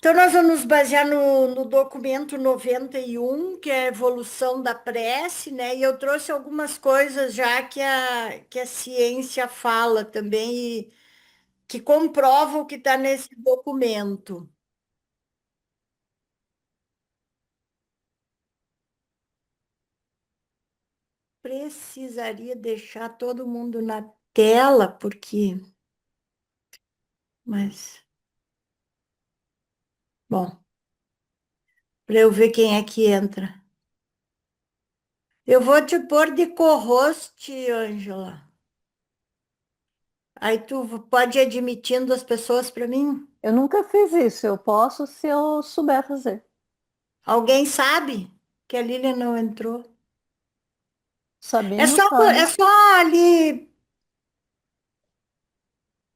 Então, nós vamos nos basear no documento 91, que é a evolução da prece, né? E eu trouxe algumas coisas já que a ciência fala também e que comprovam o que está nesse documento. Precisaria deixar todo mundo na tela, porque... Mas, bom, para eu ver quem é que entra. Eu vou te pôr de co-host, Ângela. Aí tu pode ir admitindo as pessoas para mim? Eu nunca fiz isso, eu posso se eu souber fazer. Alguém sabe que a Lilian não entrou? É Sabine só, é sabe. só ali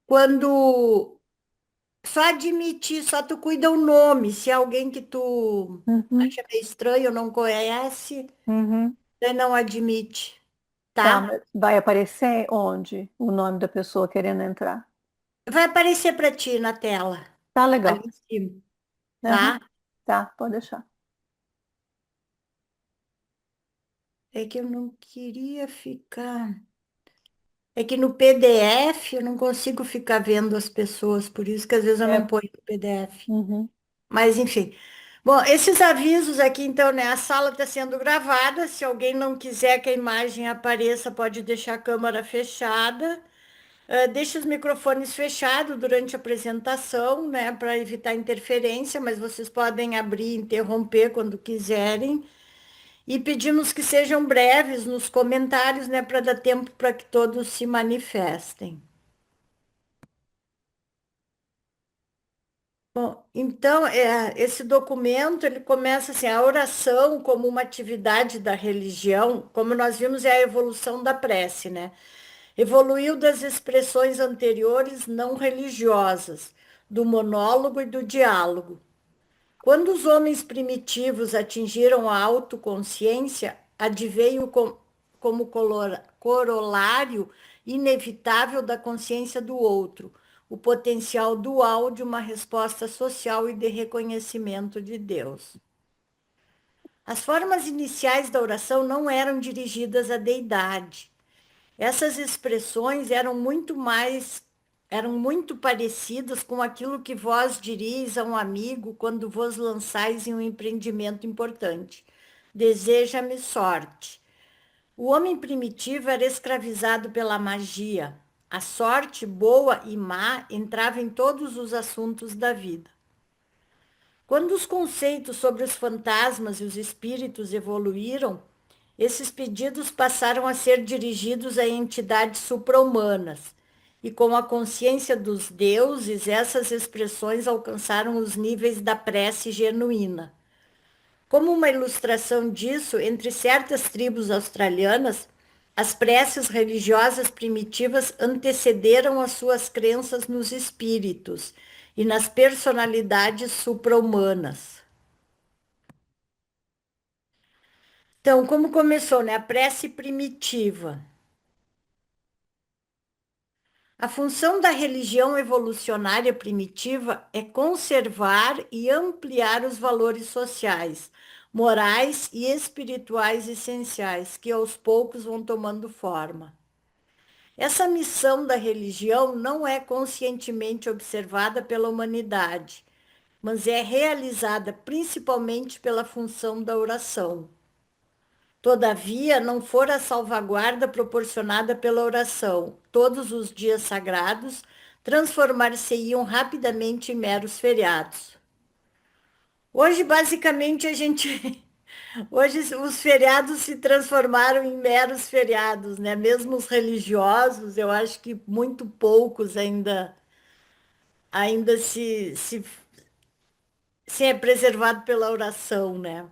quando só admitir, só tu cuida o nome. Se é alguém que tu Uhum, acha meio estranho, não conhece, uhum. você não admite, Tá, tá? mas vai aparecer onde o nome da pessoa querendo entrar? Vai aparecer para ti na tela, Tá ali legal. em cima, Uhum. tá? Tá, pode deixar. É que eu não queria ficar. É que no PDF eu não consigo ficar vendo as pessoas, por isso que às vezes eu não É. ponho no PDF. Uhum. Mas enfim. Bom, esses avisos aqui, então, né? A sala está sendo gravada. Se alguém não quiser que a imagem apareça, pode deixar a câmera fechada. Deixe os microfones fechados durante a apresentação, né? Para evitar interferência, mas vocês podem abrir e interromper quando quiserem. E pedimos que sejam breves nos comentários, né? Para dar tempo para que todos se manifestem. Bom, então, esse documento, ele começa assim, a oração como uma atividade da religião, como nós vimos, é a evolução da prece, né? Evoluiu das expressões anteriores não religiosas, do monólogo e do diálogo. Quando os homens primitivos atingiram a autoconsciência, adveio como corolário inevitável da consciência do outro, o potencial dual de uma resposta social e de reconhecimento de Deus. As formas iniciais da oração não eram dirigidas à deidade. Essas expressões eram muito parecidas com aquilo que vós diríeis a um amigo quando vos lançais em um empreendimento importante. Deseja-me sorte. O homem primitivo era escravizado pela magia. A sorte, boa e má, entrava em todos os assuntos da vida. Quando os conceitos sobre os fantasmas e os espíritos evoluíram, esses pedidos passaram a ser dirigidos a entidades supra-humanas, e com a consciência dos deuses, essas expressões alcançaram os níveis da prece genuína. Como uma ilustração disso, entre certas tribos australianas, as preces religiosas primitivas antecederam as suas crenças nos espíritos e nas personalidades supra-humanas. Então, como começou, né? A prece primitiva. A função da religião evolucionária primitiva é conservar e ampliar os valores sociais, morais e espirituais essenciais, que aos poucos vão tomando forma. Essa missão da religião não é conscientemente observada pela humanidade, mas é realizada principalmente pela função da oração. Todavia, não for a salvaguarda proporcionada pela oração, todos os dias sagrados transformar-se-iam rapidamente em meros feriados. Hoje, basicamente, hoje os feriados se transformaram em meros feriados, né? Mesmo os religiosos, eu acho que muito poucos ainda se é preservado pela oração, né?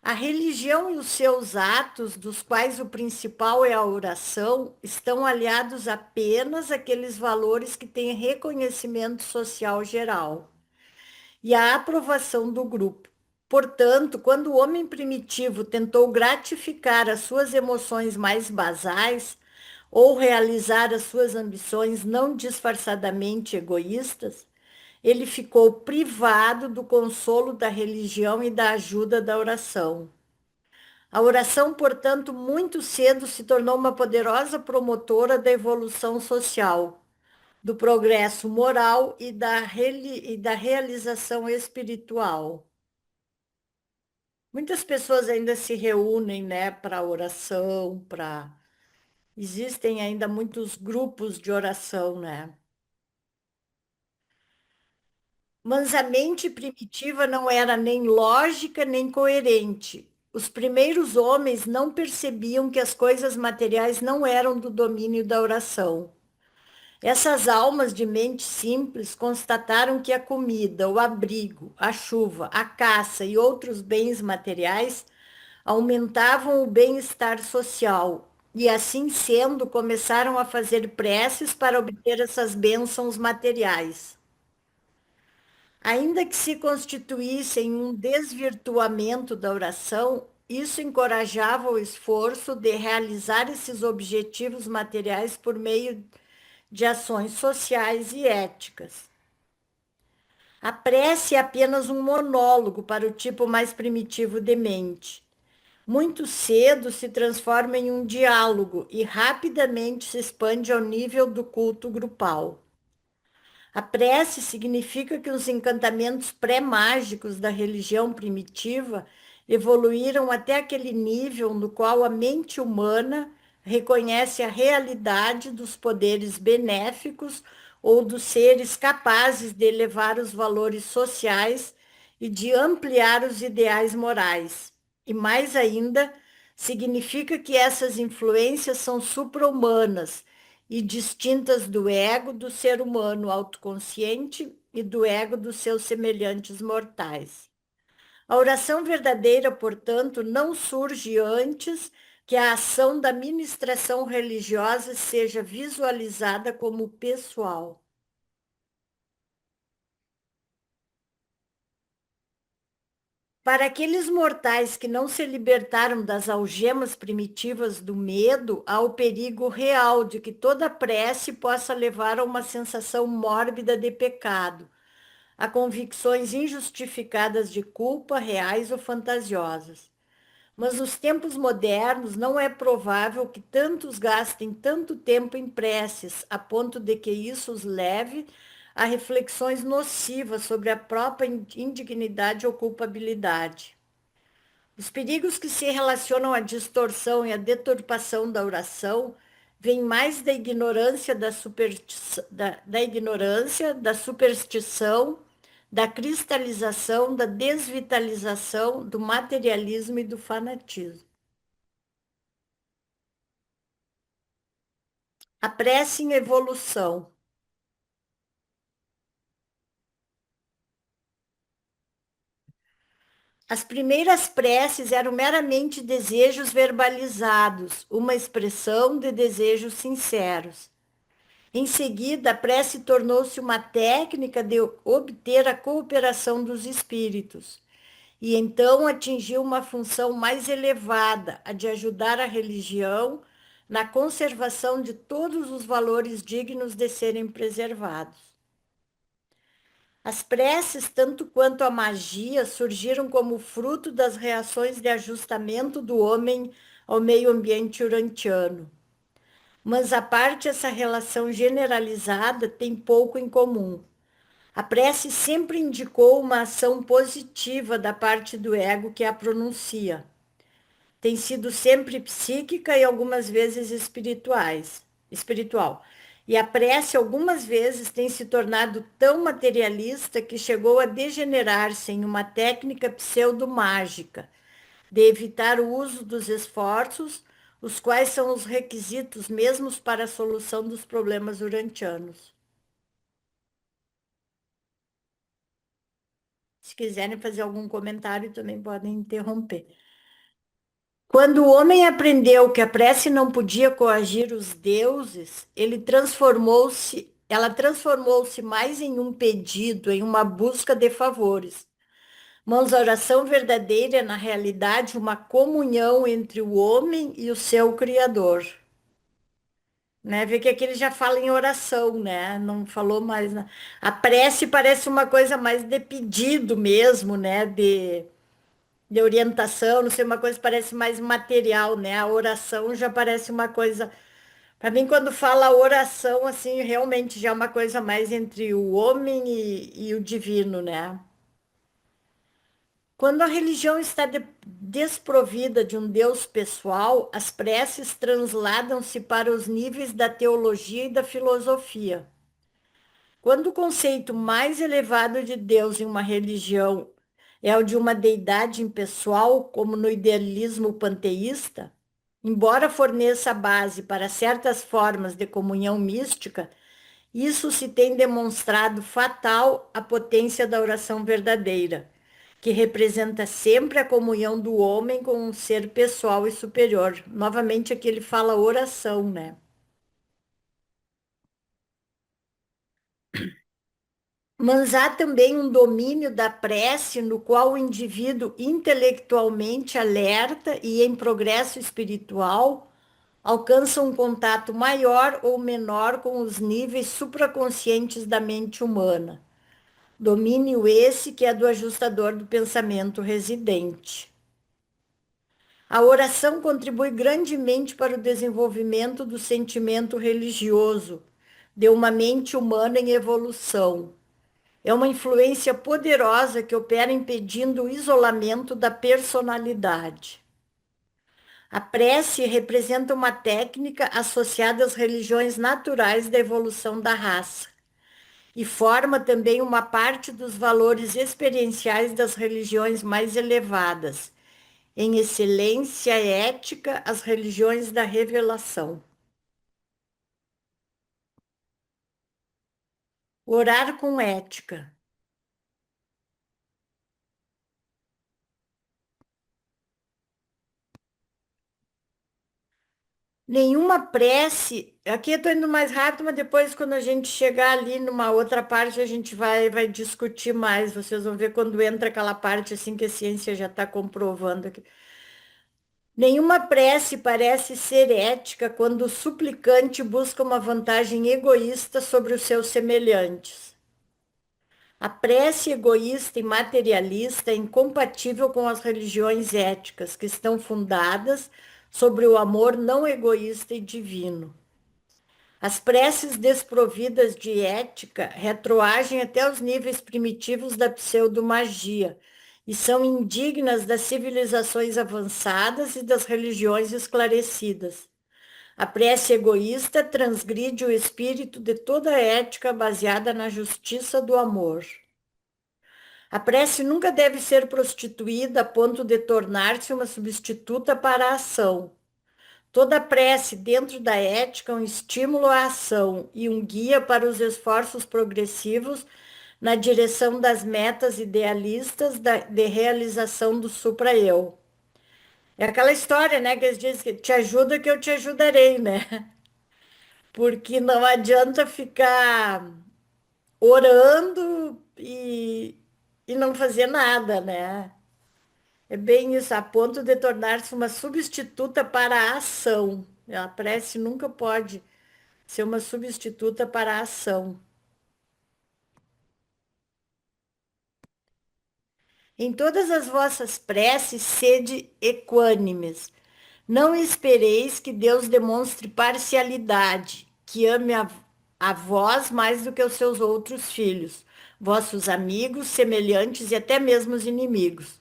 A religião e os seus atos, dos quais o principal é a oração, estão aliados apenas àqueles valores que têm reconhecimento social geral e a aprovação do grupo. Portanto, quando o homem primitivo tentou gratificar as suas emoções mais basais ou realizar as suas ambições não disfarçadamente egoístas, ele ficou privado do consolo da religião e da ajuda da oração. A oração, portanto, muito cedo se tornou uma poderosa promotora da evolução social, do progresso moral e da realização espiritual. Muitas pessoas ainda se reúnem, né, para oração, para... Existem ainda muitos grupos de oração, né? Mas a mente primitiva não era nem lógica nem coerente. Os primeiros homens não percebiam que as coisas materiais não eram do domínio da oração. Essas almas de mente simples constataram que a comida, o abrigo, a chuva, a caça e outros bens materiais aumentavam o bem-estar social. E assim sendo, começaram a fazer preces para obter essas bênçãos materiais. Ainda que se constituísse em um desvirtuamento da oração, isso encorajava o esforço de realizar esses objetivos materiais por meio de ações sociais e éticas. A prece é apenas um monólogo para o tipo mais primitivo de mente. Muito cedo se transforma em um diálogo e rapidamente se expande ao nível do culto grupal. A prece significa que os encantamentos pré-mágicos da religião primitiva evoluíram até aquele nível no qual a mente humana reconhece a realidade dos poderes benéficos ou dos seres capazes de elevar os valores sociais e de ampliar os ideais morais. E mais ainda, significa que essas influências são supra-humanas e distintas do ego do ser humano autoconsciente e do ego dos seus semelhantes mortais. A oração verdadeira, portanto, não surge antes que a ação da ministração religiosa seja visualizada como pessoal. Para aqueles mortais que não se libertaram das algemas primitivas do medo, há o perigo real de que toda prece possa levar a uma sensação mórbida de pecado, a convicções injustificadas de culpa, reais ou fantasiosas. Mas nos tempos modernos não é provável que tantos gastem tanto tempo em preces, a ponto de que isso os leve a reflexões nocivas sobre a própria indignidade ou culpabilidade. Os perigos que se relacionam à distorção e à deturpação da oração vêm mais da ignorância, da ignorância, da superstição, da cristalização, da desvitalização, do materialismo e do fanatismo. A prece em evolução. As primeiras preces eram meramente desejos verbalizados, uma expressão de desejos sinceros. Em seguida, a prece tornou-se uma técnica de obter a cooperação dos espíritos, e então atingiu uma função mais elevada, a de ajudar a religião na conservação de todos os valores dignos de serem preservados. As preces, tanto quanto a magia, surgiram como fruto das reações de ajustamento do homem ao meio ambiente urantiano. Mas a parte essa relação generalizada tem pouco em comum. A prece sempre indicou uma ação positiva da parte do ego que a pronuncia. Tem sido sempre psíquica e algumas vezes espiritual. E a prece algumas vezes tem se tornado tão materialista que chegou a degenerar-se em uma técnica pseudo-mágica, de evitar o uso dos esforços, os quais são os requisitos mesmos para a solução dos problemas urantianos. Se quiserem fazer algum comentário, também podem interromper. Quando o homem aprendeu que a prece não podia coagir os deuses, ela transformou-se mais em um pedido, em uma busca de favores. Mas a oração verdadeira é, na realidade, uma comunhão entre o homem e o seu Criador. né? Vê que aqui ele já fala em oração, né? Não falou mais. A prece parece uma coisa mais de pedido mesmo, né? De orientação, não sei, uma coisa parece mais material, né? A oração já parece uma coisa. Para mim, quando fala oração, assim, realmente já é uma coisa mais entre o homem e o divino, né? Quando a religião está desprovida de um Deus pessoal, as preces transladam-se para os níveis da teologia e da filosofia. Quando o conceito mais elevado de Deus em uma religião é o de uma deidade impessoal, como no idealismo panteísta, embora forneça a base para certas formas de comunhão mística, isso se tem demonstrado fatal à potência da oração verdadeira, que representa sempre a comunhão do homem com um ser pessoal e superior. Novamente aqui ele fala oração, né? Mas há também um domínio da prece no qual o indivíduo intelectualmente alerta e em progresso espiritual alcança um contato maior ou menor com os níveis supraconscientes da mente humana. Domínio esse que é do ajustador do pensamento residente. A oração contribui grandemente para o desenvolvimento do sentimento religioso, de uma mente humana em evolução. É uma influência poderosa que opera impedindo o isolamento da personalidade. A prece representa uma técnica associada às religiões naturais da evolução da raça e forma também uma parte dos valores experienciais das religiões mais elevadas, em excelência ética, as religiões da revelação. Orar com ética. Nenhuma prece. Aqui eu estou indo mais rápido, mas depois, quando a gente chegar ali numa outra parte, a gente vai discutir mais. Vocês vão ver quando entra aquela parte assim que a ciência já está comprovando aqui. Nenhuma prece parece ser ética quando o suplicante busca uma vantagem egoísta sobre os seus semelhantes. A prece egoísta e materialista é incompatível com as religiões éticas, que estão fundadas sobre o amor não egoísta e divino. As preces desprovidas de ética retroagem até os níveis primitivos da pseudomagia e são indignas das civilizações avançadas e das religiões esclarecidas. A prece egoísta transgride o espírito de toda a ética baseada na justiça do amor. A prece nunca deve ser prostituída a ponto de tornar-se uma substituta para a ação. Toda prece dentro da ética é um estímulo à ação e um guia para os esforços progressivos na direção das metas idealistas de realização do supra-eu. É aquela história, né, que eles dizem que te ajuda que eu te ajudarei, né? Porque não adianta ficar orando e não fazer nada, né? É bem isso, a ponto de tornar-se uma substituta para a ação. A prece nunca pode ser uma substituta para a ação. Em todas as vossas preces, sede equânimes. Não espereis que Deus demonstre parcialidade, que ame a vós mais do que os seus outros filhos, vossos amigos, semelhantes e até mesmo os inimigos.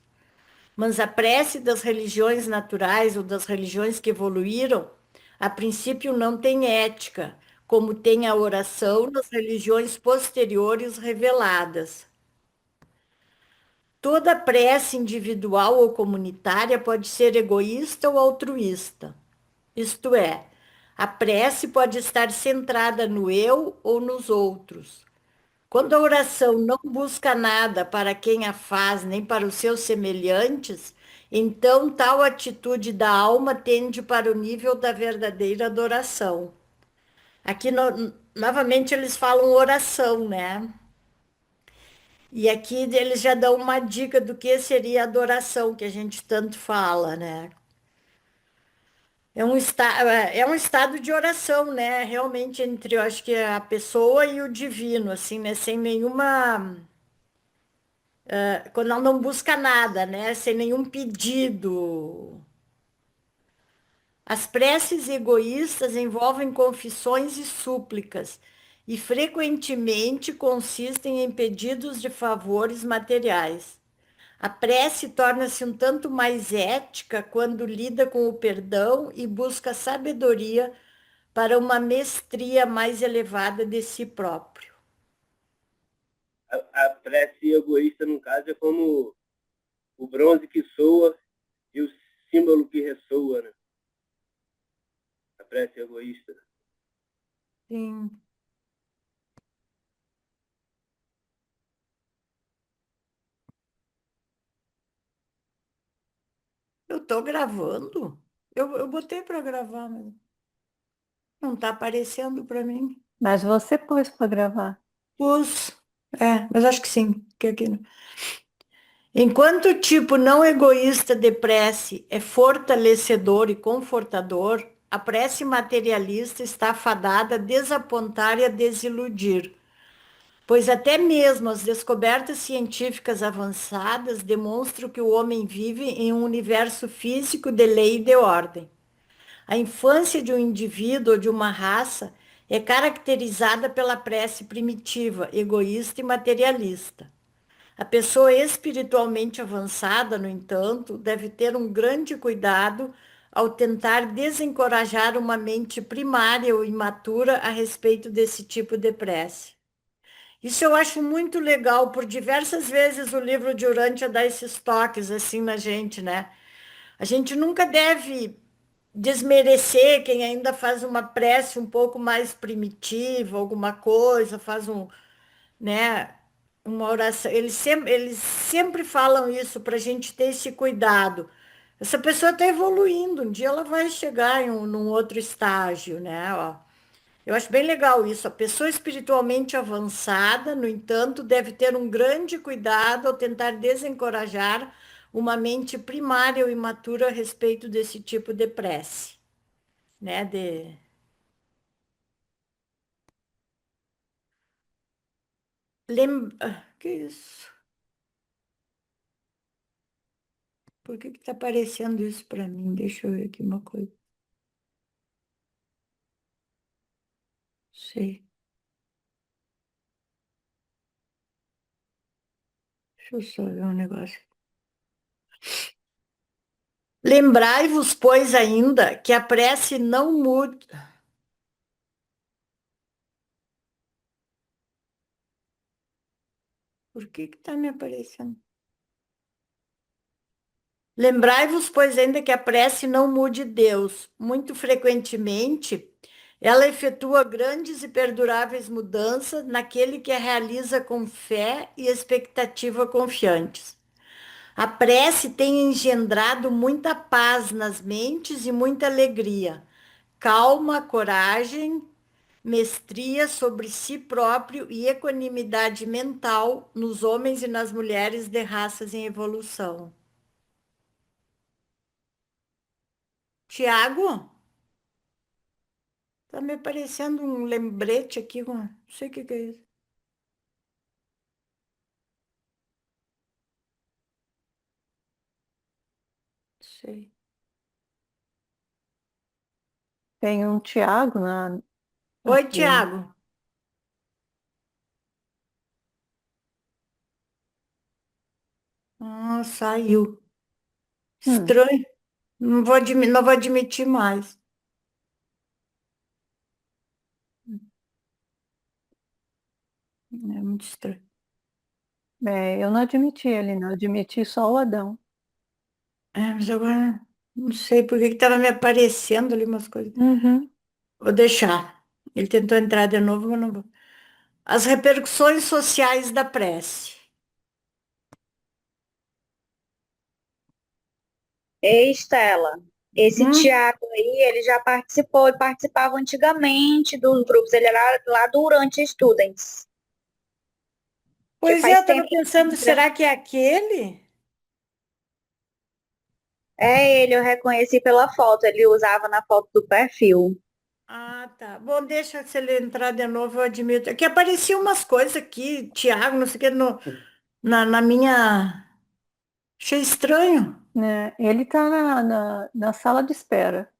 Mas a prece das religiões naturais ou das religiões que evoluíram, a princípio não tem ética, como tem a oração nas religiões posteriores reveladas. Toda prece individual ou comunitária pode ser egoísta ou altruísta. Isto é, a prece pode estar centrada no eu ou nos outros. Quando a oração não busca nada para quem a faz, nem para os seus semelhantes, então tal atitude da alma tende para o nível da verdadeira adoração. Aqui, novamente, eles falam oração, né? E aqui eles já dão uma dica do que seria adoração, que a gente tanto fala, né? é um estado de oração, né? Realmente entre, eu acho que a pessoa e o divino, assim, né? Sem nenhuma, quando ela não busca nada, né? Sem nenhum pedido. As preces egoístas envolvem confissões e súplicas e frequentemente consistem em pedidos de favores materiais. A prece torna-se um tanto mais ética quando lida com o perdão e busca sabedoria para uma mestria mais elevada de si próprio. A prece egoísta, no caso, é como o bronze que soa e o símbolo que ressoa, né? A prece egoísta. Sim. Eu estou gravando? Eu botei para gravar, mas não está aparecendo para mim. Mas você pôs para gravar. Pus. Mas acho que sim. Enquanto o tipo não egoísta de prece é fortalecedor e confortador, a prece materialista está fadada a desapontar e a desiludir, pois até mesmo as descobertas científicas avançadas demonstram que o homem vive em um universo físico de lei e de ordem. A infância de um indivíduo ou de uma raça é caracterizada pela prece primitiva, egoísta e materialista. A pessoa espiritualmente avançada, no entanto, deve ter um grande cuidado ao tentar desencorajar uma mente primária ou imatura a respeito desse tipo de prece. Isso eu acho muito legal, por diversas vezes o livro de Urântia dá esses toques assim na gente, né? A gente nunca deve desmerecer quem ainda faz uma prece um pouco mais primitiva, alguma coisa, faz né, uma oração. Eles sempre falam isso para a gente ter esse cuidado. Essa pessoa está evoluindo, um dia ela vai chegar num outro estágio, né? Ó. Eu acho bem legal isso. A pessoa espiritualmente avançada, no entanto, deve ter um grande cuidado ao tentar desencorajar uma mente primária ou imatura a respeito desse tipo de prece, né? Que isso? Por que está aparecendo isso para mim? Deixa eu ver aqui uma coisa. Sei. Deixa eu só ver um negócio. Lembrai-vos, pois, ainda que a prece não muda. Por que está me aparecendo? Lembrai-vos, pois, ainda que a prece não mude Deus. Muito frequentemente, ela efetua grandes e perduráveis mudanças naquele que a realiza com fé e expectativa confiantes. A prece tem engendrado muita paz nas mentes e muita alegria, calma, coragem, mestria sobre si próprio e equanimidade mental nos homens e nas mulheres de raças em evolução. Tiago, tá me aparecendo um lembrete aqui, não sei o que que é isso. Sei. Tem um Tiago Oi, aqui. Tiago. Ah, saiu. Hum, Estranho. Não vou admitir mais. É muito estranho. eu não admiti ele, não. Admiti só o Adão. Mas agora não sei por que estava me aparecendo ali umas coisas. Uhum. Vou deixar. Ele tentou entrar de novo, mas não vou. As repercussões sociais da prece. Ei, Estela, esse Hum? Tiago aí, ele já participou e participava antigamente dos grupos, ele era lá do Urante Students, que Pois é, eu faz estava tempo que ele pensando, entra. será que é aquele? É ele, eu reconheci pela foto. Ele usava na foto do perfil. Ah, tá. Bom, deixa se ele entrar de novo, eu admito. Aqui apareciam umas coisas aqui, Tiago, não sei o que, na minha. Achei estranho. Né? Ele está na sala de espera.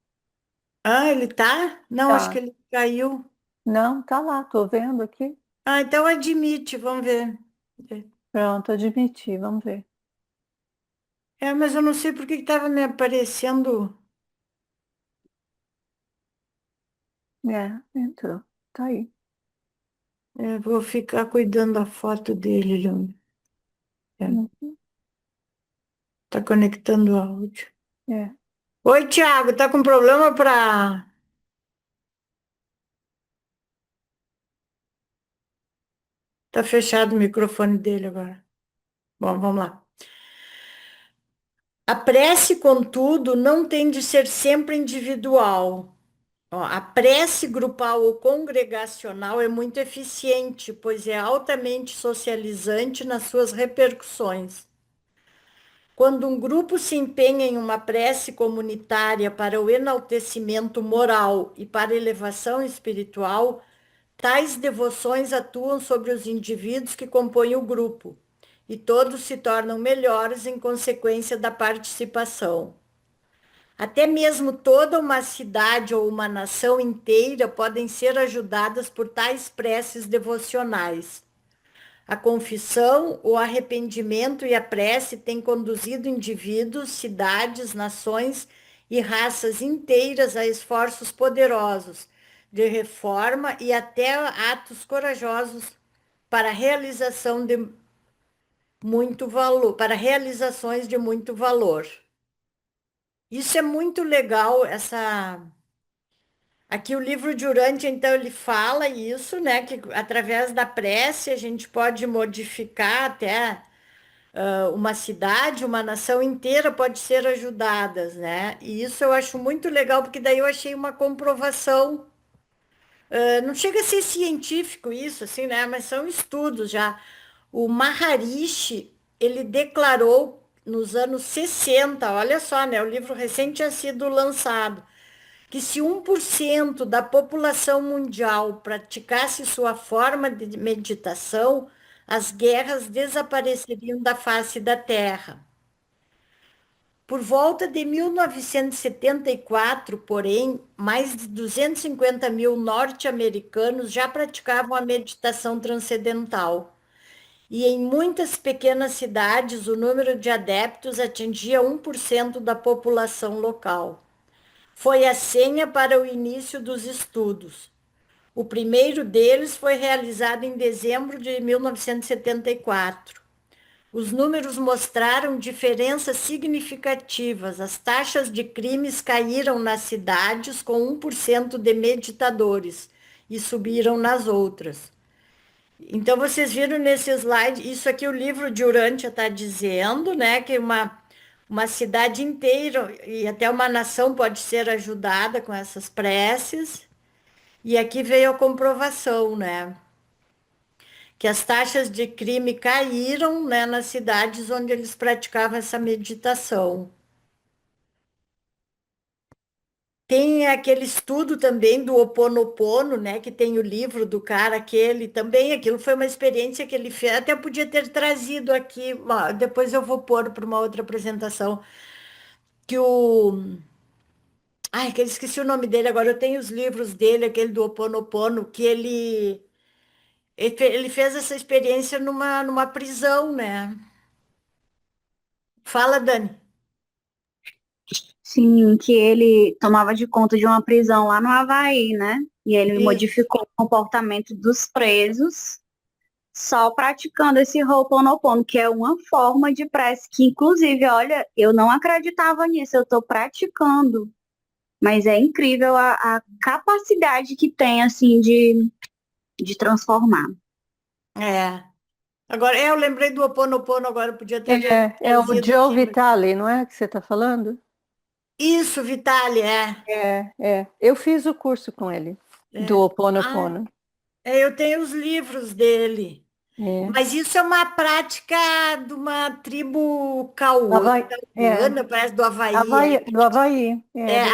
Ah, ele tá? Não, acho que Tá. ele caiu. Não, tá lá, tô vendo aqui. Ah, então admite, vamos ver. Pronto, admiti, vamos ver. É, mas eu não sei por que estava me aparecendo. É, entrou. Tá aí. É, vou ficar cuidando da foto dele. Uhum. Tá conectando o áudio. É. Oi, Tiago, tá com problema para. Tá fechado o microfone dele agora. Bom, vamos lá. A prece, contudo, não tem de ser sempre individual. Ó, a prece grupal ou congregacional é muito eficiente, pois é altamente socializante nas suas repercussões. Quando um grupo se empenha em uma prece comunitária para o enaltecimento moral e para a elevação espiritual, tais devoções atuam sobre os indivíduos que compõem o grupo, e todos se tornam melhores em consequência da participação. Até mesmo toda uma cidade ou uma nação inteira podem ser ajudadas por tais preces devocionais. A confissão, o arrependimento e a prece têm conduzido indivíduos, cidades, nações e raças inteiras a esforços poderosos de reforma e até atos corajosos para a realização de muito valor, para realizações de muito valor. Isso é muito legal, essa. Aqui o livro de Urântia, então, ele fala isso, né? Que através da prece a gente pode modificar até uma cidade, uma nação inteira pode ser ajudadas, né? E isso eu acho muito legal, porque daí eu achei uma comprovação. Não chega a ser científico isso, assim, né? Mas são estudos já. O Maharishi, ele declarou nos anos 60, olha só, né? O livro recém tinha sido lançado, que se 1% da população mundial praticasse sua forma de meditação, as guerras desapareceriam da face da Terra. Por volta de 1974, porém, mais de 250 mil norte-americanos já praticavam a meditação transcendental. E em muitas pequenas cidades, o número de adeptos atingia 1% da população local. Foi a senha para o início dos estudos. O primeiro deles foi realizado em dezembro de 1974. Os números mostraram diferenças significativas. As taxas de crimes caíram nas cidades com 1% de meditadores e subiram nas outras. Então, vocês viram nesse slide, isso aqui o livro de Urântia está dizendo, né, que uma cidade inteira e até uma nação pode ser ajudada com essas preces. E aqui veio a comprovação, né, que as taxas de crime caíram, né, nas cidades onde eles praticavam essa meditação. Tem aquele estudo também do Ho Oponopono, né, que tem o livro do cara aquele, também aquilo foi uma experiência que ele fez, até podia ter trazido aqui, depois eu vou pôr para uma outra apresentação, que o... Ai, que eu esqueci o nome dele, agora eu tenho os livros dele, aquele do Ho Oponopono, que ele fez essa experiência numa prisão, né? Fala, Dani. Sim, que ele tomava de conta de uma prisão lá no Havaí, né? E ele Isso. modificou o comportamento dos presos só praticando esse Ho'oponopono, que é uma forma de prece que, inclusive, olha, eu não acreditava nisso, eu estou praticando. Mas é incrível a capacidade que tem, assim, de transformar. É. Agora, eu lembrei do Ho Oponopono, agora eu podia ter É o trazido Joe aqui. Vitale, não é que você está falando? Isso, Vitale, é. É. Eu fiz o curso com ele, do Ho Ah, Oponopono. eu tenho os livros dele. É. Mas isso é uma prática de uma tribo cauã, Havaí, é, parece do Havaí. Do Havaí,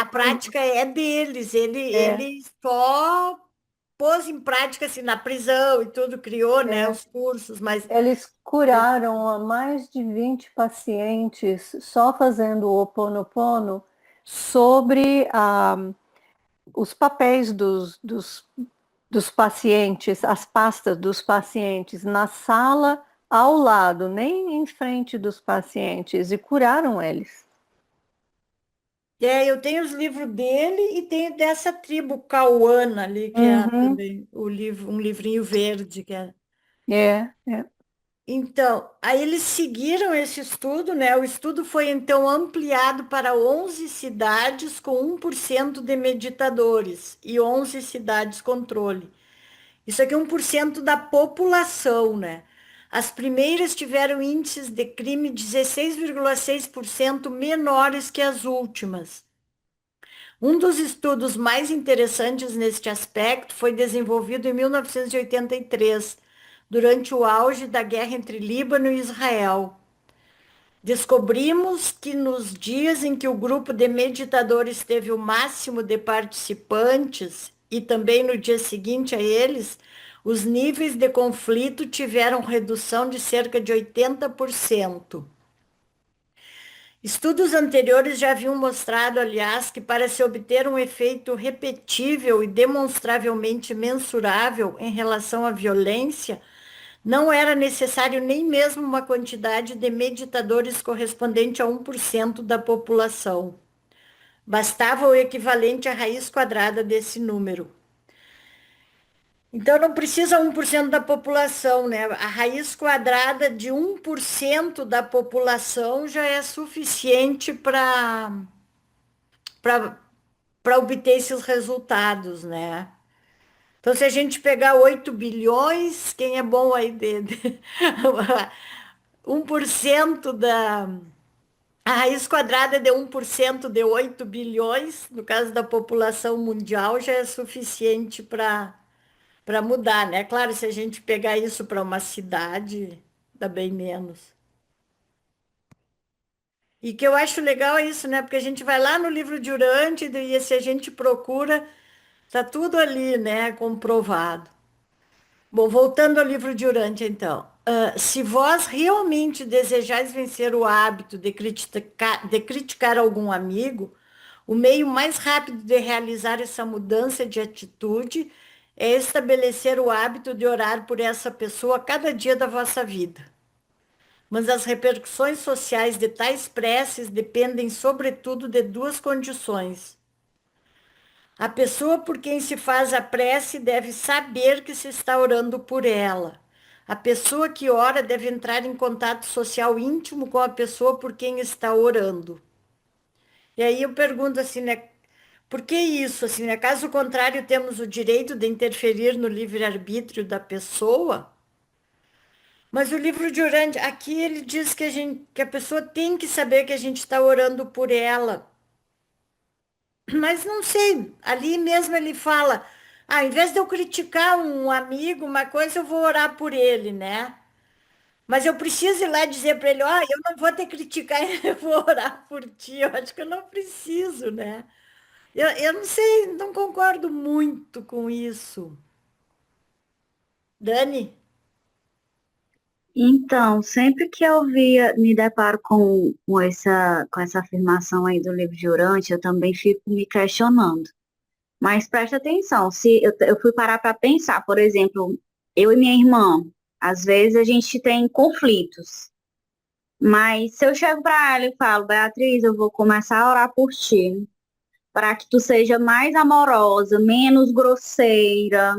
A prática é deles. é, Ele só pôs em prática assim na prisão e tudo, criou, né, é. os cursos, mas Eles curaram a mais de 20 pacientes só fazendo o Ho Oponopono sobre os papéis dos pacientes, as pastas dos pacientes na sala ao lado, nem em frente dos pacientes, e curaram eles. eu tenho os livros dele e tenho dessa tribo cauana ali, que é Uhum, também o livro, um livrinho verde que é. é. Então, aí eles seguiram esse estudo, né? O estudo foi então ampliado para 11 cidades com 1% de meditadores e 11 cidades controle. Isso aqui é 1% da população, né? As primeiras tiveram índices de crime 16,6% menores que as últimas. Um dos estudos mais interessantes neste aspecto foi desenvolvido em 1983, durante o auge da guerra entre Líbano e Israel. Descobrimos que nos dias em que o grupo de meditadores teve o máximo de participantes e também no dia seguinte a eles, os níveis de conflito tiveram redução de cerca de 80%. Estudos anteriores já haviam mostrado, aliás, que para se obter um efeito repetível e demonstravelmente mensurável em relação à violência, não era necessário nem mesmo uma quantidade de meditadores correspondente a 1% da população. Bastava o equivalente à raiz quadrada desse número. Então não precisa 1% da população, né? A raiz quadrada de 1% da população já é suficiente para obter esses resultados, né? Então, se a gente pegar 8 bilhões, quem é bom aí de 1% da... A raiz quadrada de 1% de 8 bilhões, no caso da população mundial, já é suficiente para mudar, né? Claro, se a gente pegar isso para uma cidade, dá bem menos. E que eu acho legal é isso, né? Porque a gente vai lá no livro de Urântia e se a gente procura, tá tudo ali, né? Comprovado. Bom, voltando ao livro de Urântia, então. Se vós realmente desejais vencer o hábito de criticar algum amigo, o meio mais rápido de realizar essa mudança de atitude é estabelecer o hábito de orar por essa pessoa cada dia da vossa vida. Mas as repercussões sociais de tais preces dependem, sobretudo, de duas condições. A pessoa por quem se faz a prece deve saber que se está orando por ela. A pessoa que ora deve entrar em contato social íntimo com a pessoa por quem está orando. E aí eu pergunto assim, né? Por que isso? Assim, né? Caso contrário, temos o direito de interferir no livre-arbítrio da pessoa? Mas o livro de Urântia, aqui ele diz que que a pessoa tem que saber que a gente está orando por ela. Mas não sei, ali mesmo ele fala, ao invés de eu criticar um amigo, uma coisa, eu vou orar por ele, né? Mas eu preciso ir lá dizer para ele, ó, eu não vou te criticar, eu vou orar por ti. Eu acho que eu não preciso, né? Eu não sei, não concordo muito com isso. Dani? Então, sempre que eu me deparo com essa afirmação aí do livro de Urântia, eu também fico me questionando. Mas presta atenção, se eu fui parar para pensar, por exemplo, eu e minha irmã, às vezes a gente tem conflitos, mas se eu chego para ela e falo, Beatriz, eu vou começar a orar por ti, para que tu seja mais amorosa, menos grosseira.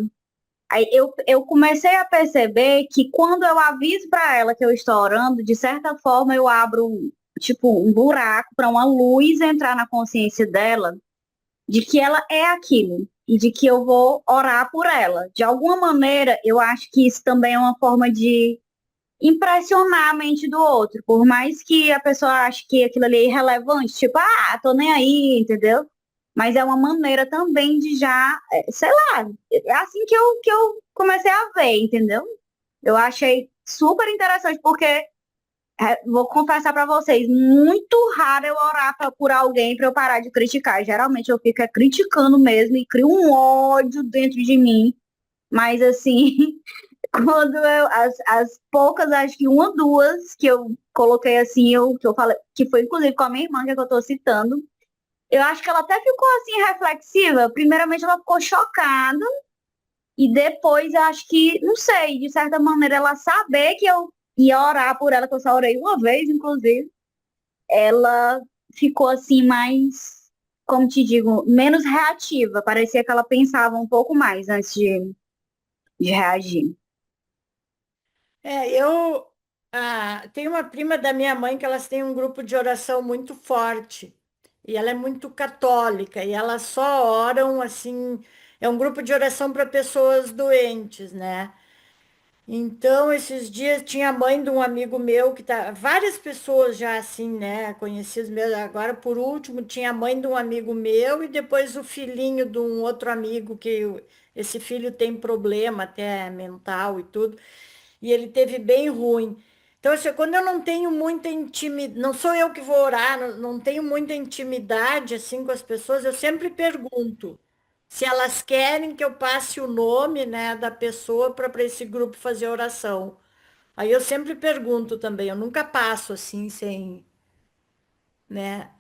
Aí eu comecei a perceber que quando eu aviso para ela que eu estou orando, de certa forma eu abro tipo um buraco para uma luz entrar na consciência dela de que ela é aquilo e de que eu vou orar por ela. De alguma maneira, eu acho que isso também é uma forma de impressionar a mente do outro, por mais que a pessoa ache que aquilo ali é irrelevante, tipo, tô nem aí, entendeu? Mas é uma maneira também de já, sei lá, é assim que eu comecei a ver, entendeu? Eu achei super interessante, porque vou confessar para vocês, muito raro eu orar por alguém para eu parar de criticar. Geralmente eu fico criticando mesmo e crio um ódio dentro de mim. Mas assim, quando as poucas, acho que uma, duas que eu coloquei assim, que eu falei, que foi inclusive com a minha irmã, que é que eu tô citando, eu acho que ela até ficou assim reflexiva. Primeiramente ela ficou chocada e depois eu acho que, não sei, de certa maneira ela saber que eu ia orar por ela, que eu só orei uma vez, inclusive, ela ficou assim mais, como te digo, menos reativa. Parecia que ela pensava um pouco mais antes de reagir. Eu tenho uma prima da minha mãe que elas têm um grupo de oração muito forte. E ela é muito católica. E elas só oram assim. É um grupo de oração para pessoas doentes, né? Então, esses dias tinha a mãe de um amigo meu que tá, várias pessoas já assim, né, conhecidos mesmo. Agora, por último, tinha a mãe de um amigo meu e depois o filhinho de um outro amigo esse filho tem problema até mental e tudo, e ele teve bem ruim. Então, assim, quando eu não tenho muita intimidade, não sou eu que vou orar, não tenho muita intimidade assim com as pessoas, eu sempre pergunto se elas querem que eu passe o nome, né, da pessoa para esse grupo fazer oração. Aí eu sempre pergunto também, eu nunca passo assim sem, né,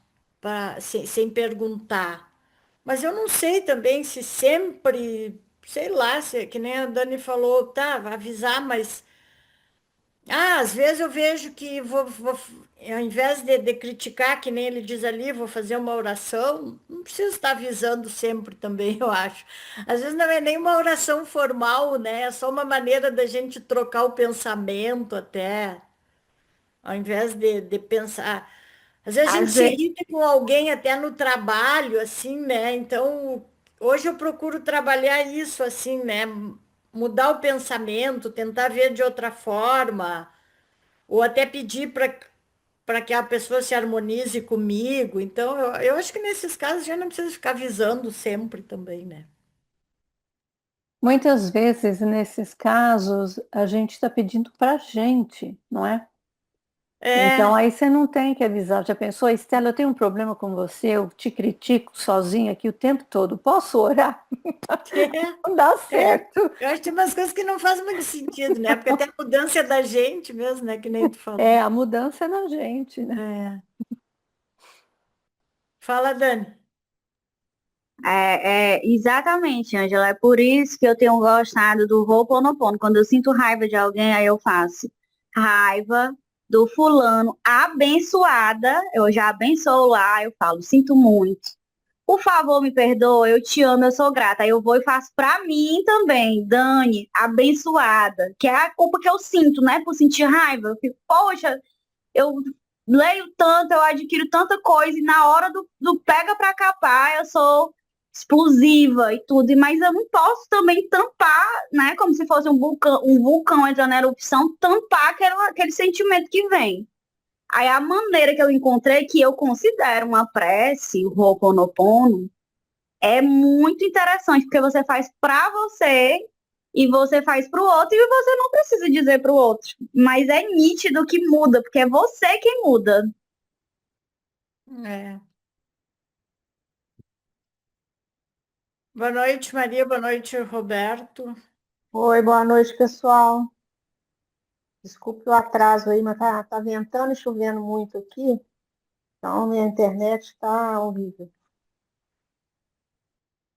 sem perguntar. Mas eu não sei também se sempre, sei lá, que nem a Dani falou, tá, vai avisar, mas às vezes eu vejo que ao invés de criticar, que nem ele diz ali, vou fazer uma oração, não preciso estar avisando sempre também, eu acho. Às vezes não é nem uma oração formal, né? É só uma maneira da gente trocar o pensamento até, ao invés de pensar. Às vezes a gente Às se vezes, irrita com alguém até no trabalho, assim, né? Então, hoje eu procuro trabalhar isso, assim, né? Mudar o pensamento, tentar ver de outra forma. Ou até pedir para que a pessoa se harmonize comigo. Então, eu acho que nesses casos já não precisa ficar avisando sempre também, né? Muitas vezes, nesses casos, a gente está pedindo para a gente, não é? Então, É, aí você não tem que avisar. Já pensou, Estela, eu tenho um problema com você, eu te critico sozinha aqui o tempo todo. Posso orar? Não dá é. certo. Eu acho que tem umas coisas que não fazem muito sentido, né? Porque até a mudança é da gente mesmo, né? Que nem tu falou. É, a mudança é na gente, né? É. Fala, Dani. exatamente, Angela. É por isso que eu tenho gostado do Ho'oponopono. Quando eu sinto raiva de alguém, aí eu faço raiva do fulano abençoada. Eu já abençoo lá, eu falo, sinto muito. Por favor, me perdoa, eu te amo, eu sou grata. Aí eu vou e faço pra mim também, Dani, abençoada, que é a culpa que eu sinto, né, por sentir raiva. Eu fico, poxa, eu leio tanto, eu adquiro tanta coisa, e na hora do pega pra capar, eu sou explosiva e tudo, mas eu não posso também tampar, né, como se fosse um vulcão entrando na erupção, tampar aquele sentimento que vem. Aí a maneira que eu encontrei, que eu considero uma prece, o Ho'oponopono, é muito interessante, porque você faz para você e você faz para o outro e você não precisa dizer para o outro. Mas é nítido que muda, porque é você quem muda. É. Boa noite, Maria. Boa noite, Roberto. Oi, boa noite, pessoal. Desculpe o atraso aí, mas tá ventando e chovendo muito aqui, então minha internet está horrível.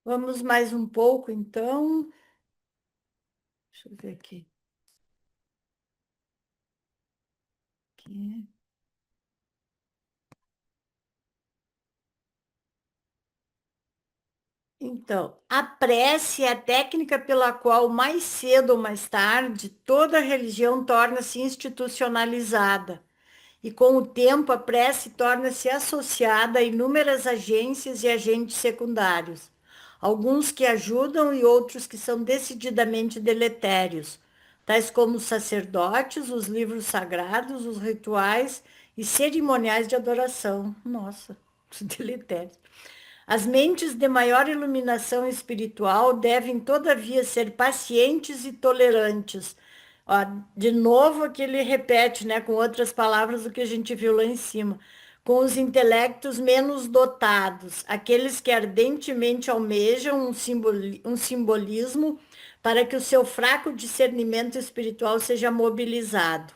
Vamos mais um pouco, então. Deixa eu ver aqui. Então, a prece é a técnica pela qual, mais cedo ou mais tarde, toda religião torna-se institucionalizada. E com o tempo, a prece torna-se associada a inúmeras agências e agentes secundários, alguns que ajudam e outros que são decididamente deletérios, tais como os sacerdotes, os livros sagrados, os rituais e cerimoniais de adoração. Nossa, deletérios. As mentes de maior iluminação espiritual devem, todavia, ser pacientes e tolerantes. Ó, de novo aqui ele repete, né, com outras palavras o que a gente viu lá em cima. Com os intelectos menos dotados, aqueles que ardentemente almejam um simbolismo para que o seu fraco discernimento espiritual seja mobilizado.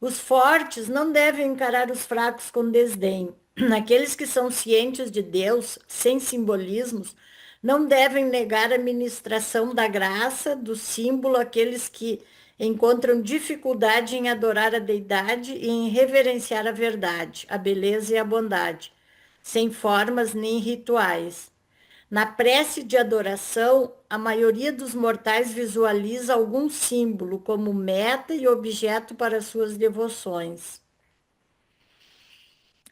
Os fortes não devem encarar os fracos com desdém. Aqueles que são cientes de Deus, sem simbolismos, não devem negar a ministração da graça, do símbolo, àqueles que encontram dificuldade em adorar a deidade e em reverenciar a verdade, a beleza e a bondade, sem formas nem rituais. Na prece de adoração, a maioria dos mortais visualiza algum símbolo como meta e objeto para suas devoções.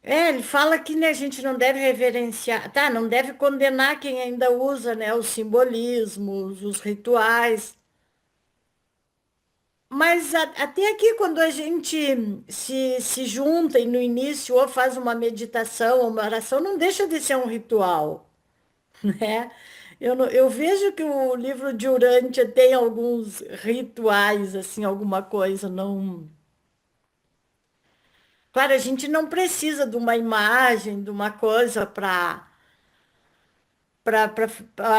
Ele fala que, né, a gente não deve reverenciar, tá, não deve condenar quem ainda usa, né, os simbolismos, os rituais. Mas até aqui, quando a gente se junta e no início ou faz uma meditação ou uma oração, não deixa de ser um ritual. Né? Eu vejo que o livro de Urântia tem alguns rituais, assim, alguma coisa, não... Claro, a gente não precisa de uma imagem, de uma coisa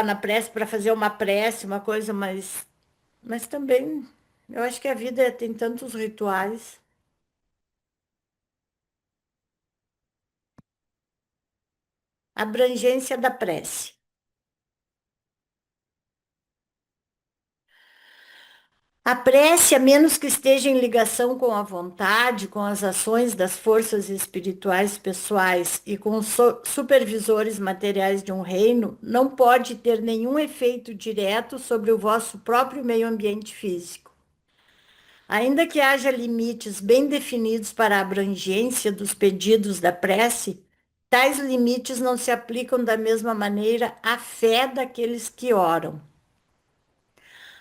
na prece, para fazer uma prece, uma coisa, mas também, eu acho que a vida tem tantos rituais. Abrangência da prece. A prece, a menos que esteja em ligação com a vontade, com as ações das forças espirituais pessoais e com os supervisores materiais de um reino, não pode ter nenhum efeito direto sobre o vosso próprio meio ambiente físico. Ainda que haja limites bem definidos para a abrangência dos pedidos da prece, tais limites não se aplicam da mesma maneira à fé daqueles que oram.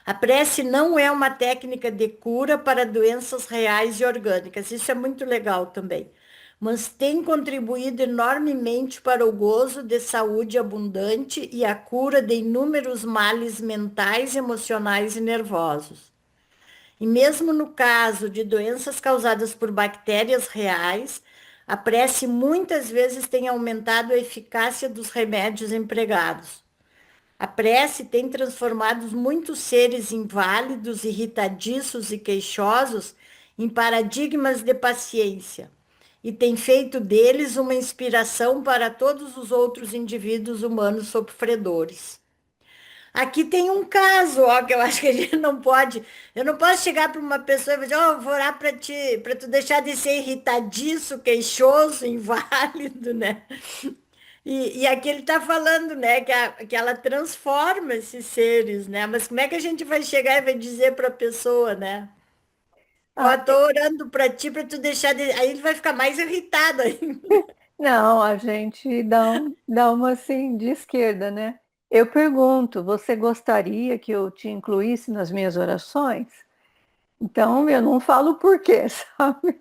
A prece não é uma técnica de cura para doenças reais e orgânicas, isso é muito legal também, mas tem contribuído enormemente para o gozo de saúde abundante e a cura de inúmeros males mentais, emocionais e nervosos. E mesmo no caso de doenças causadas por bactérias reais, a prece muitas vezes tem aumentado a eficácia dos remédios empregados. A prece tem transformado muitos seres inválidos, irritadiços e queixosos em paradigmas de paciência e tem feito deles uma inspiração para todos os outros indivíduos humanos sofredores. Aqui tem um caso, ó, que eu acho que a gente não pode. Eu não posso chegar para uma pessoa e dizer, ó, eu vou orar para ti, para tu deixar de ser irritadiço, queixoso, inválido, né? E aqui ele está falando, né, que ela transforma esses seres, né? Mas como é que a gente vai chegar e vai dizer para a pessoa, né? Ó, Ah, tô orando para ti, para tu deixar de... Aí ele vai ficar mais irritado ainda. não, a gente dá uma assim de esquerda, né? Eu pergunto, você gostaria que eu te incluísse nas minhas orações? Então, eu não falo por quê, sabe?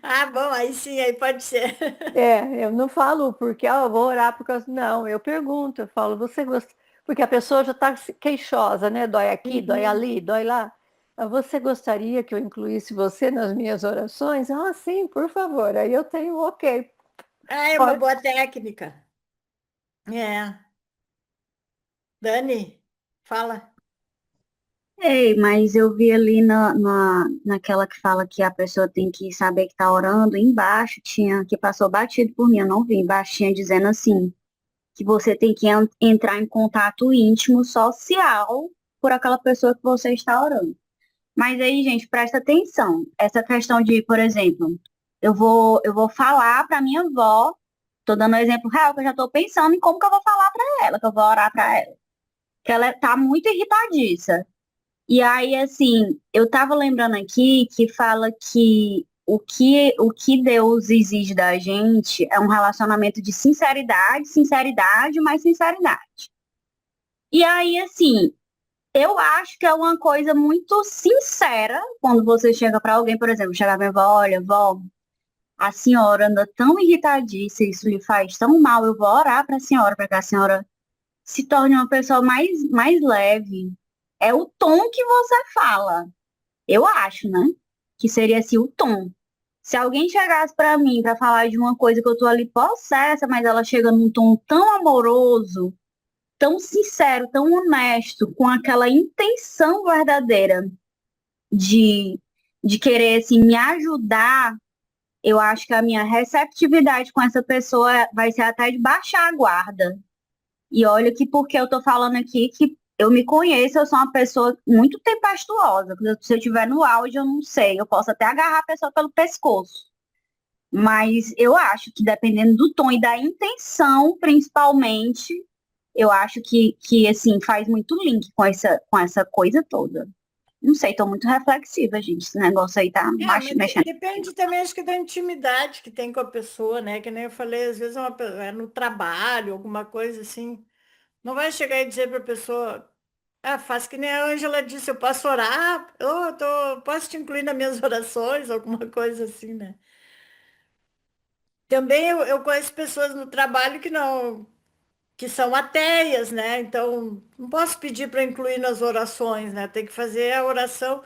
Ah, bom, aí sim, aí pode ser. É, eu não falo porque, eu vou orar por causa. Não, eu pergunto, eu falo, você gosta. Porque a pessoa já está queixosa, né? Dói aqui, dói Uhum. ali, dói lá. Você gostaria que eu incluísse você nas minhas orações? Ah, sim, por favor. Aí eu tenho ok. Ah, é uma Pode. boa técnica. É. Dani, fala. Ei, mas eu vi ali naquela que fala que a pessoa tem que saber que tá orando, embaixo tinha, que passou batido por mim, eu não vi, embaixo tinha dizendo assim, que você tem que entrar em contato íntimo, social, por aquela pessoa que você está orando. Mas aí, gente, presta atenção. Essa questão de, por exemplo, eu vou falar para minha avó, tô dando um exemplo real, que eu já tô pensando em como que eu vou falar para ela, que eu vou orar para ela. Que ela tá muito irritadiça. E aí, assim, eu tava lembrando aqui que fala que o que Deus exige da gente é um relacionamento de sinceridade, sinceridade, mais sinceridade. E aí, assim, eu acho que é uma coisa muito sincera quando você chega para alguém, por exemplo, chegar pra minha avó, olha, vó, a senhora anda tão irritadiça, isso lhe faz tão mal, eu vou orar para a senhora, para que a senhora se torne uma pessoa mais leve, é o tom que você fala. Eu acho, né? Que seria assim o tom. Se alguém chegasse para mim para falar de uma coisa que eu tô ali possessa, mas ela chega num tom tão amoroso, tão sincero, tão honesto, com aquela intenção verdadeira de, de querer assim, me ajudar, eu acho que a minha receptividade com essa pessoa vai ser até de baixar a guarda. E olha que porque eu tô falando aqui que eu me conheço, eu sou uma pessoa muito tempestuosa. Se eu estiver no auge, eu não sei. Eu posso até agarrar a pessoa pelo pescoço. Mas eu acho que dependendo do tom e da intenção, principalmente, eu acho que assim, faz muito link com essa coisa toda. Não sei, tô muito reflexiva, gente. Esse negócio aí tá Mas mexendo. depende também, acho que da intimidade que tem com a pessoa, né? Que nem eu falei, às vezes é no trabalho, alguma coisa assim. Não vai chegar e dizer para a pessoa, faz que nem a Ângela disse, eu posso orar, posso te incluir nas minhas orações, alguma coisa assim, né? Também eu conheço pessoas no trabalho que não, que são ateias, né? Então, não posso pedir para incluir nas orações, né? Tem que fazer a oração.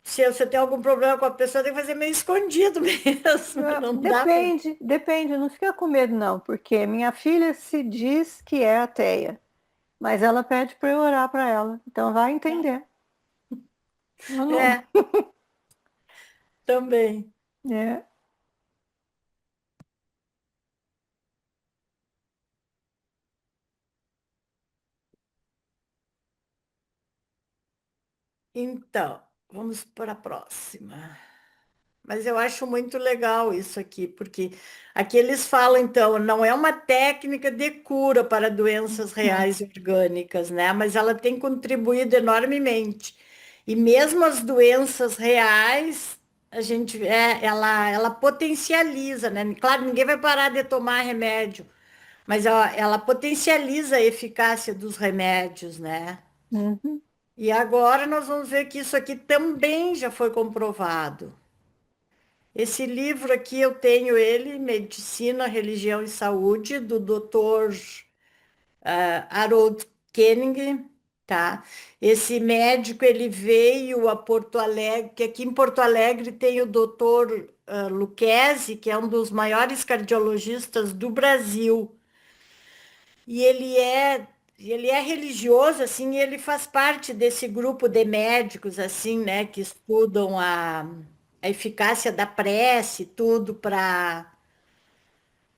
Se você tem algum problema com a pessoa, tem que fazer meio escondido mesmo. Não dá para. Depende, não fica com medo não, porque minha filha se diz que é ateia, mas ela pede para eu orar para ela, então vai entender. Não, não, É, também. é. Então, vamos para a próxima. Mas eu acho muito legal isso aqui, porque aqui eles falam, então, não é uma técnica de cura para doenças reais e orgânicas, né? Mas ela tem contribuído enormemente. E mesmo as doenças reais, ela potencializa, né? Claro, ninguém vai parar de tomar remédio, mas ela potencializa a eficácia dos remédios, né? Uhum. E agora nós vamos ver que isso aqui também já foi comprovado. Esse livro aqui eu tenho ele, Medicina, Religião e Saúde, do Dr. Harold Koenig, tá? Esse médico, ele veio a Porto Alegre, que aqui em Porto Alegre tem o Dr. Lucchesi, que é um dos maiores cardiologistas do Brasil. E ele é religioso, assim, e ele faz parte desse grupo de médicos, assim, né, que estudam a eficácia da prece, tudo para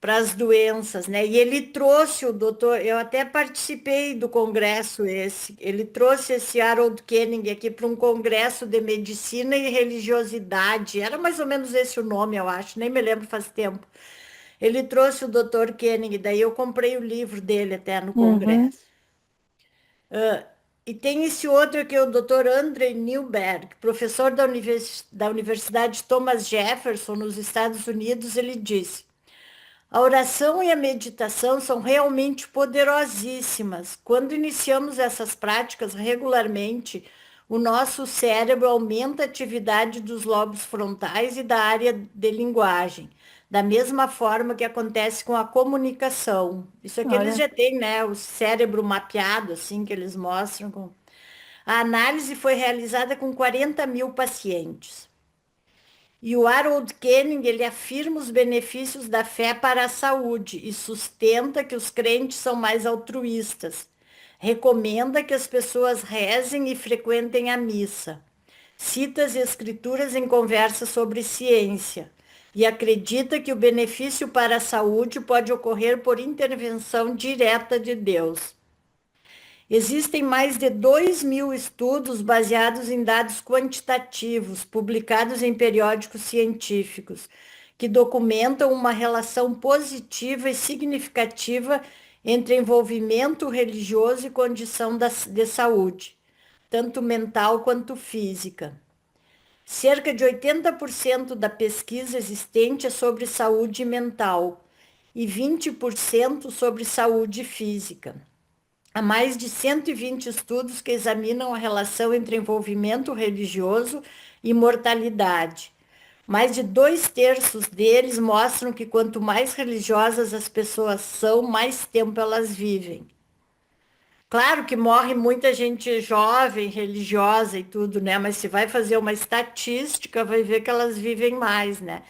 as doenças, né? E ele trouxe o doutor, eu até participei do congresso esse, ele trouxe esse Harold Koenig aqui para um congresso de medicina e religiosidade, era mais ou menos esse o nome, eu acho, nem me lembro faz tempo. Ele trouxe o doutor Koenig, daí eu comprei o livro dele até no Uhum. congresso. E tem esse outro que é o Dr. Andrei Newberg, professor da Universidade Thomas Jefferson, nos Estados Unidos, ele disse: a oração e a meditação são realmente poderosíssimas. Quando iniciamos essas práticas regularmente, o nosso cérebro aumenta a atividade dos lobos frontais e da área de linguagem, da mesma forma que acontece com a comunicação. Isso aqui eles Olha, já têm, né? O cérebro mapeado, assim, que eles mostram. A análise foi realizada com 40 mil pacientes. E o Harold Koenig, ele afirma os benefícios da fé para a saúde e sustenta que os crentes são mais altruístas. Recomenda que as pessoas rezem e frequentem a missa. Cita as escrituras em conversas sobre ciência e acredita que o benefício para a saúde pode ocorrer por intervenção direta de Deus. Existem mais de 2.000 estudos baseados em dados quantitativos, publicados em periódicos científicos, que documentam uma relação positiva e significativa entre envolvimento religioso e condição de saúde, tanto mental quanto física. Cerca de 80% da pesquisa existente é sobre saúde mental e 20% sobre saúde física. Há mais de 120 estudos que examinam a relação entre envolvimento religioso e mortalidade. Mais de 2/3 deles mostram que quanto mais religiosas as pessoas são, mais tempo elas vivem. Claro que morre muita gente jovem, religiosa e tudo, né? Mas se vai fazer uma estatística, vai ver que elas vivem mais, né?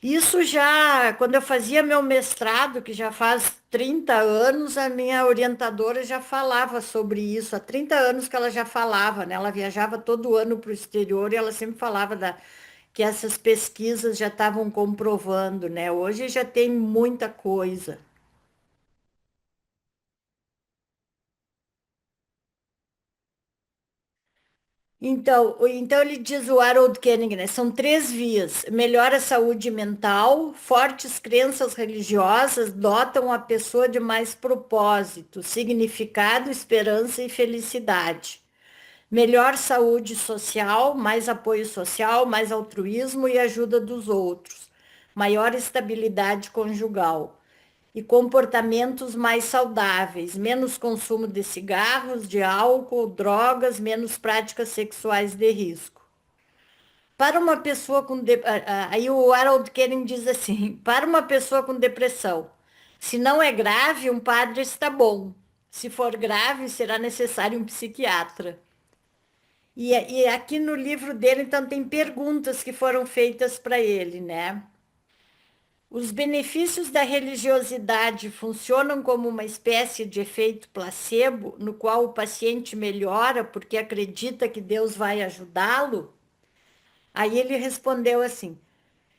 Isso já, quando eu fazia meu mestrado, que já faz 30 anos, a minha orientadora já falava sobre isso. Há 30 anos que ela já falava, né? Ela viajava todo ano para o exterior e ela sempre falava que essas pesquisas já estavam comprovando, né? Hoje já tem muita coisa. Então ele diz o Harold Koenig, né? São três vias. Melhora a saúde mental, fortes crenças religiosas dotam a pessoa de mais propósito, significado, esperança e felicidade. Melhor saúde social, mais apoio social, mais altruísmo e ajuda dos outros. Maior estabilidade conjugal e comportamentos mais saudáveis, menos consumo de cigarros, de álcool, drogas, menos práticas sexuais de risco. Para uma pessoa com aí o Harold Koenig diz assim, para uma pessoa com depressão, se não é grave, um padre está bom. Se for grave, será necessário um psiquiatra. E aqui no livro dele, então, tem perguntas que foram feitas para ele, né? Os benefícios da religiosidade funcionam como uma espécie de efeito placebo, no qual o paciente melhora porque acredita que Deus vai ajudá-lo? Aí ele respondeu assim: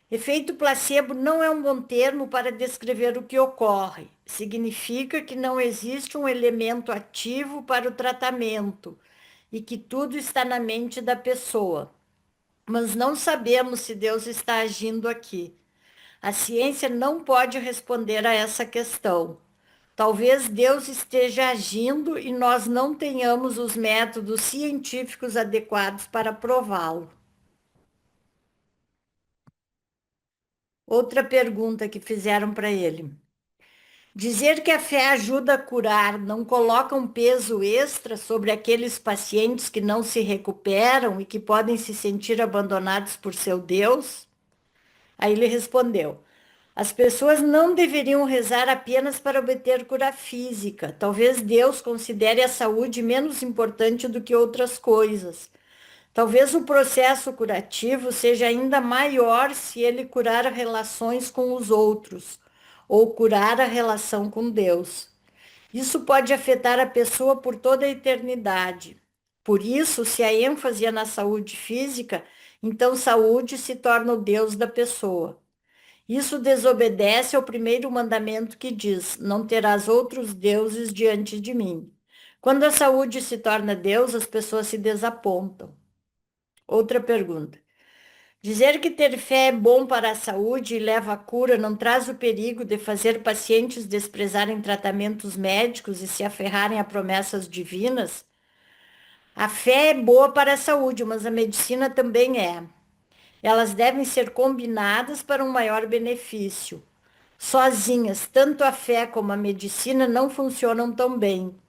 efeito placebo não é um bom termo para descrever o que ocorre. Significa que não existe um elemento ativo para o tratamento e que tudo está na mente da pessoa. Mas não sabemos se Deus está agindo aqui. A ciência não pode responder a essa questão. Talvez Deus esteja agindo e nós não tenhamos os métodos científicos adequados para prová-lo. Outra pergunta que fizeram para ele. Dizer que a fé ajuda a curar não coloca um peso extra sobre aqueles pacientes que não se recuperam e que podem se sentir abandonados por seu Deus? Aí ele respondeu: as pessoas não deveriam rezar apenas para obter cura física. Talvez Deus considere a saúde menos importante do que outras coisas. Talvez o processo curativo seja ainda maior se ele curar relações com os outros, ou curar a relação com Deus. Isso pode afetar a pessoa por toda a eternidade. Por isso, se a ênfase é na saúde física, então saúde se torna o Deus da pessoa. Isso desobedece ao primeiro mandamento que diz: não terás outros deuses diante de mim. Quando a saúde se torna Deus, as pessoas se desapontam. Outra pergunta. Dizer que ter fé é bom para a saúde e leva à cura não traz o perigo de fazer pacientes desprezarem tratamentos médicos e se aferrarem a promessas divinas? A fé é boa para a saúde, mas a medicina também é. Elas devem ser combinadas para um maior benefício. Sozinhas, tanto a fé como a medicina não funcionam tão bem.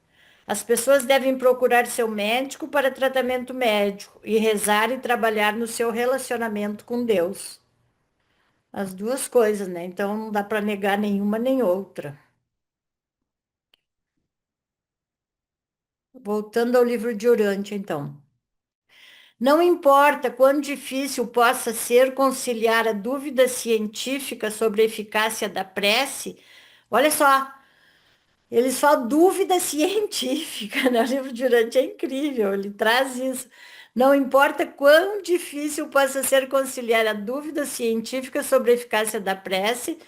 As pessoas devem procurar seu médico para tratamento médico e rezar e trabalhar no seu relacionamento com Deus. As duas coisas, né? Então não dá para negar nenhuma nem outra. Voltando ao livro de Urântia, então. Não importa quão difícil possa ser conciliar a dúvida científica sobre a eficácia da prece, olha só, eles falam dúvida científica, né? O livro de Urântia é incrível, ele traz isso. Não importa quão difícil possa ser conciliar a dúvida científica sobre a eficácia da prece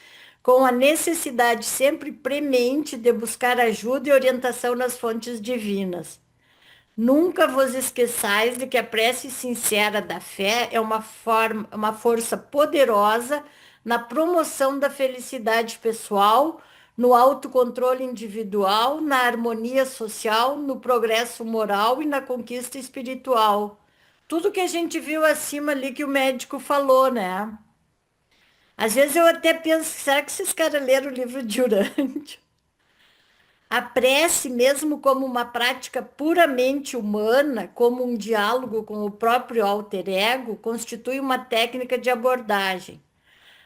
com a necessidade sempre premente de buscar ajuda e orientação nas fontes divinas. Nunca vos esqueçais de que a prece sincera da fé é uma força poderosa na promoção da felicidade pessoal, no autocontrole individual, na harmonia social, no progresso moral e na conquista espiritual. Tudo que a gente viu acima ali que o médico falou, né? Às vezes eu até penso, será que esses caras leram o livro de Urântia? A prece, mesmo como uma prática puramente humana, como um diálogo com o próprio alter ego, constitui uma técnica de abordagem,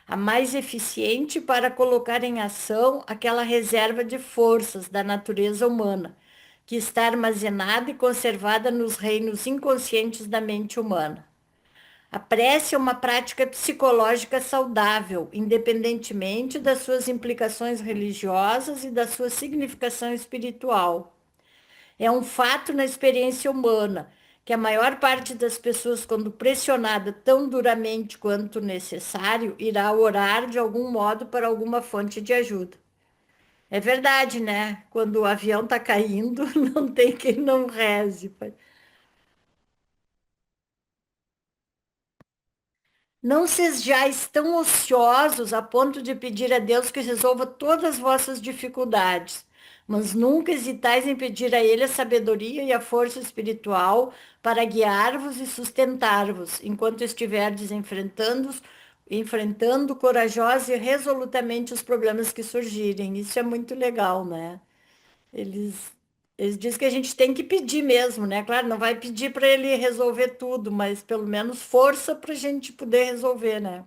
a mais eficiente para colocar em ação aquela reserva de forças da natureza humana, que está armazenada e conservada nos reinos inconscientes da mente humana. A prece é uma prática psicológica saudável, independentemente das suas implicações religiosas e da sua significação espiritual. É um fato na experiência humana que a maior parte das pessoas, quando pressionada tão duramente quanto necessário, irá orar de algum modo para alguma fonte de ajuda. É verdade, né? Quando o avião está caindo, não tem quem não reze. Pai. Não vocês já estão ociosos a ponto de pedir a Deus que resolva todas as vossas dificuldades, mas nunca hesitais em pedir a Ele a sabedoria e a força espiritual para guiar-vos e sustentar-vos, enquanto estiverdes enfrentando corajosa e resolutamente os problemas que surgirem. Isso é muito legal, né? Eles, eles dizem que a gente tem que pedir mesmo, né? Claro, não vai pedir para ele resolver tudo, mas pelo menos força para a gente poder resolver, né?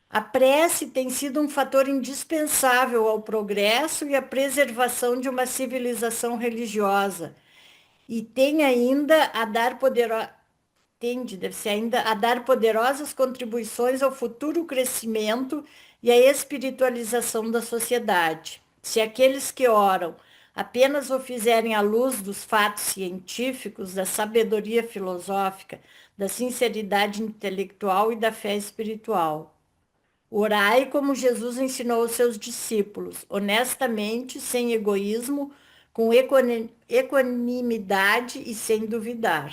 A prece tem sido um fator indispensável ao progresso e à preservação de uma civilização religiosa e tem ainda a dar deve ser ainda a dar poderosas contribuições ao futuro crescimento e à espiritualização da sociedade. Se aqueles que oram apenas o fizerem à luz dos fatos científicos, da sabedoria filosófica, da sinceridade intelectual e da fé espiritual. Orai como Jesus ensinou aos seus discípulos, honestamente, sem egoísmo, com equanimidade e sem duvidar.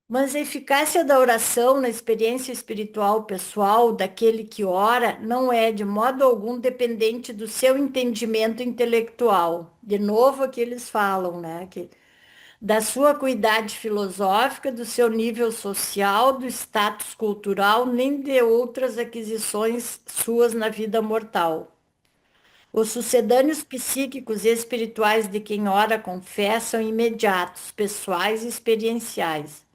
Mas a eficácia da oração na experiência espiritual pessoal daquele que ora não é de modo algum dependente do seu entendimento intelectual. De novo, aqui eles falam, né? Que, da sua acuidade filosófica, do seu nível social, do status cultural, nem de outras aquisições suas na vida mortal. Os sucedâneos psíquicos e espirituais de quem ora com fé são imediatos, pessoais e experienciais.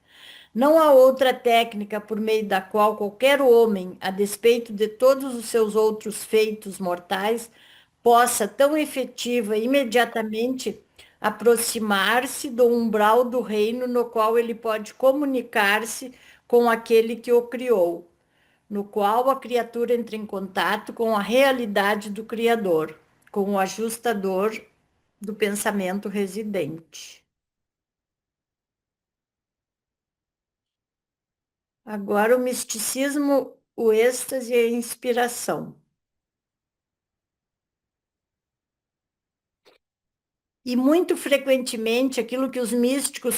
Não há outra técnica por meio da qual qualquer homem, a despeito de todos os seus outros feitos mortais, possa tão efetiva e imediatamente aproximar-se do umbral do reino no qual ele pode comunicar-se com aquele que o criou, no qual a criatura entra em contato com a realidade do Criador, com o ajustador do pensamento residente. Agora o misticismo, o êxtase e a inspiração. E muito frequentemente aquilo que os místicos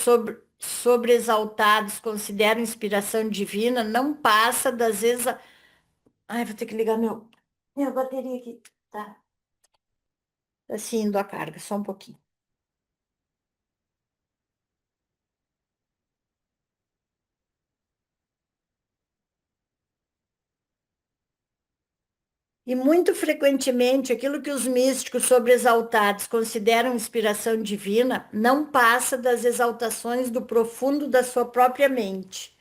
sobreexaltados consideram inspiração divina não passa das Ai, vou ter que ligar minha bateria aqui. Tá. Assim, indo a carga, só um pouquinho. E muito frequentemente, aquilo que os místicos sobreexaltados consideram inspiração divina não passa das exaltações do profundo da sua própria mente.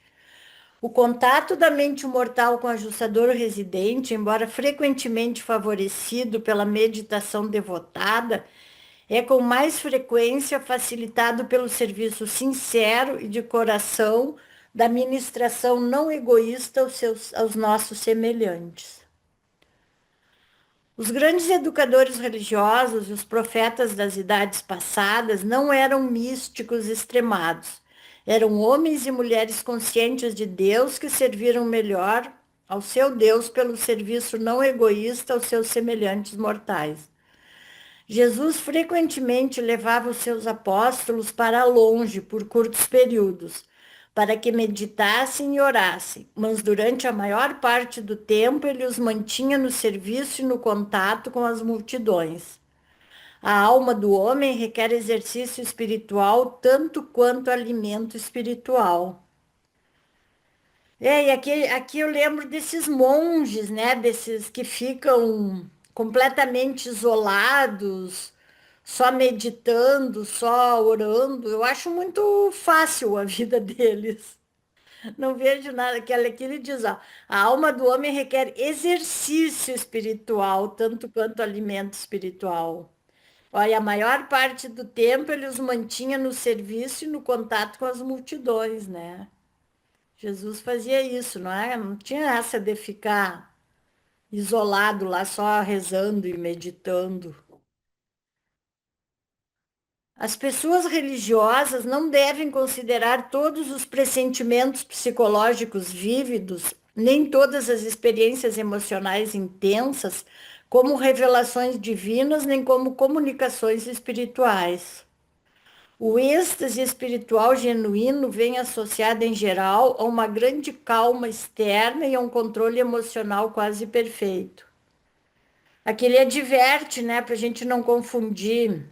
O contato da mente mortal com o ajustador residente, embora frequentemente favorecido pela meditação devotada, é com mais frequência facilitado pelo serviço sincero e de coração da ministração não egoísta aos nossos semelhantes. Os grandes educadores religiosos e os profetas das idades passadas não eram místicos extremados. Eram homens e mulheres conscientes de Deus que serviram melhor ao seu Deus pelo serviço não egoísta aos seus semelhantes mortais. Jesus frequentemente levava os seus apóstolos para longe por curtos períodos, para que meditassem e orassem, mas durante a maior parte do tempo ele os mantinha no serviço e no contato com as multidões. A alma do homem requer exercício espiritual tanto quanto alimento espiritual. E aqui eu lembro desses monges, né? Desses que ficam completamente isolados, só meditando, só orando. Eu acho muito fácil a vida deles. Não vejo nada. Que ele diz, ó, a alma do homem requer exercício espiritual, tanto quanto alimento espiritual. Olha, a maior parte do tempo ele os mantinha no serviço e no contato com as multidões, né? Jesus fazia isso, não é? Não tinha essa de ficar isolado lá só rezando e meditando. As pessoas religiosas não devem considerar todos os pressentimentos psicológicos vívidos, nem todas as experiências emocionais intensas, como revelações divinas, nem como comunicações espirituais. O êxtase espiritual genuíno vem associado, em geral, a uma grande calma externa e a um controle emocional quase perfeito. Aqui ele adverte, né, para a gente não confundir,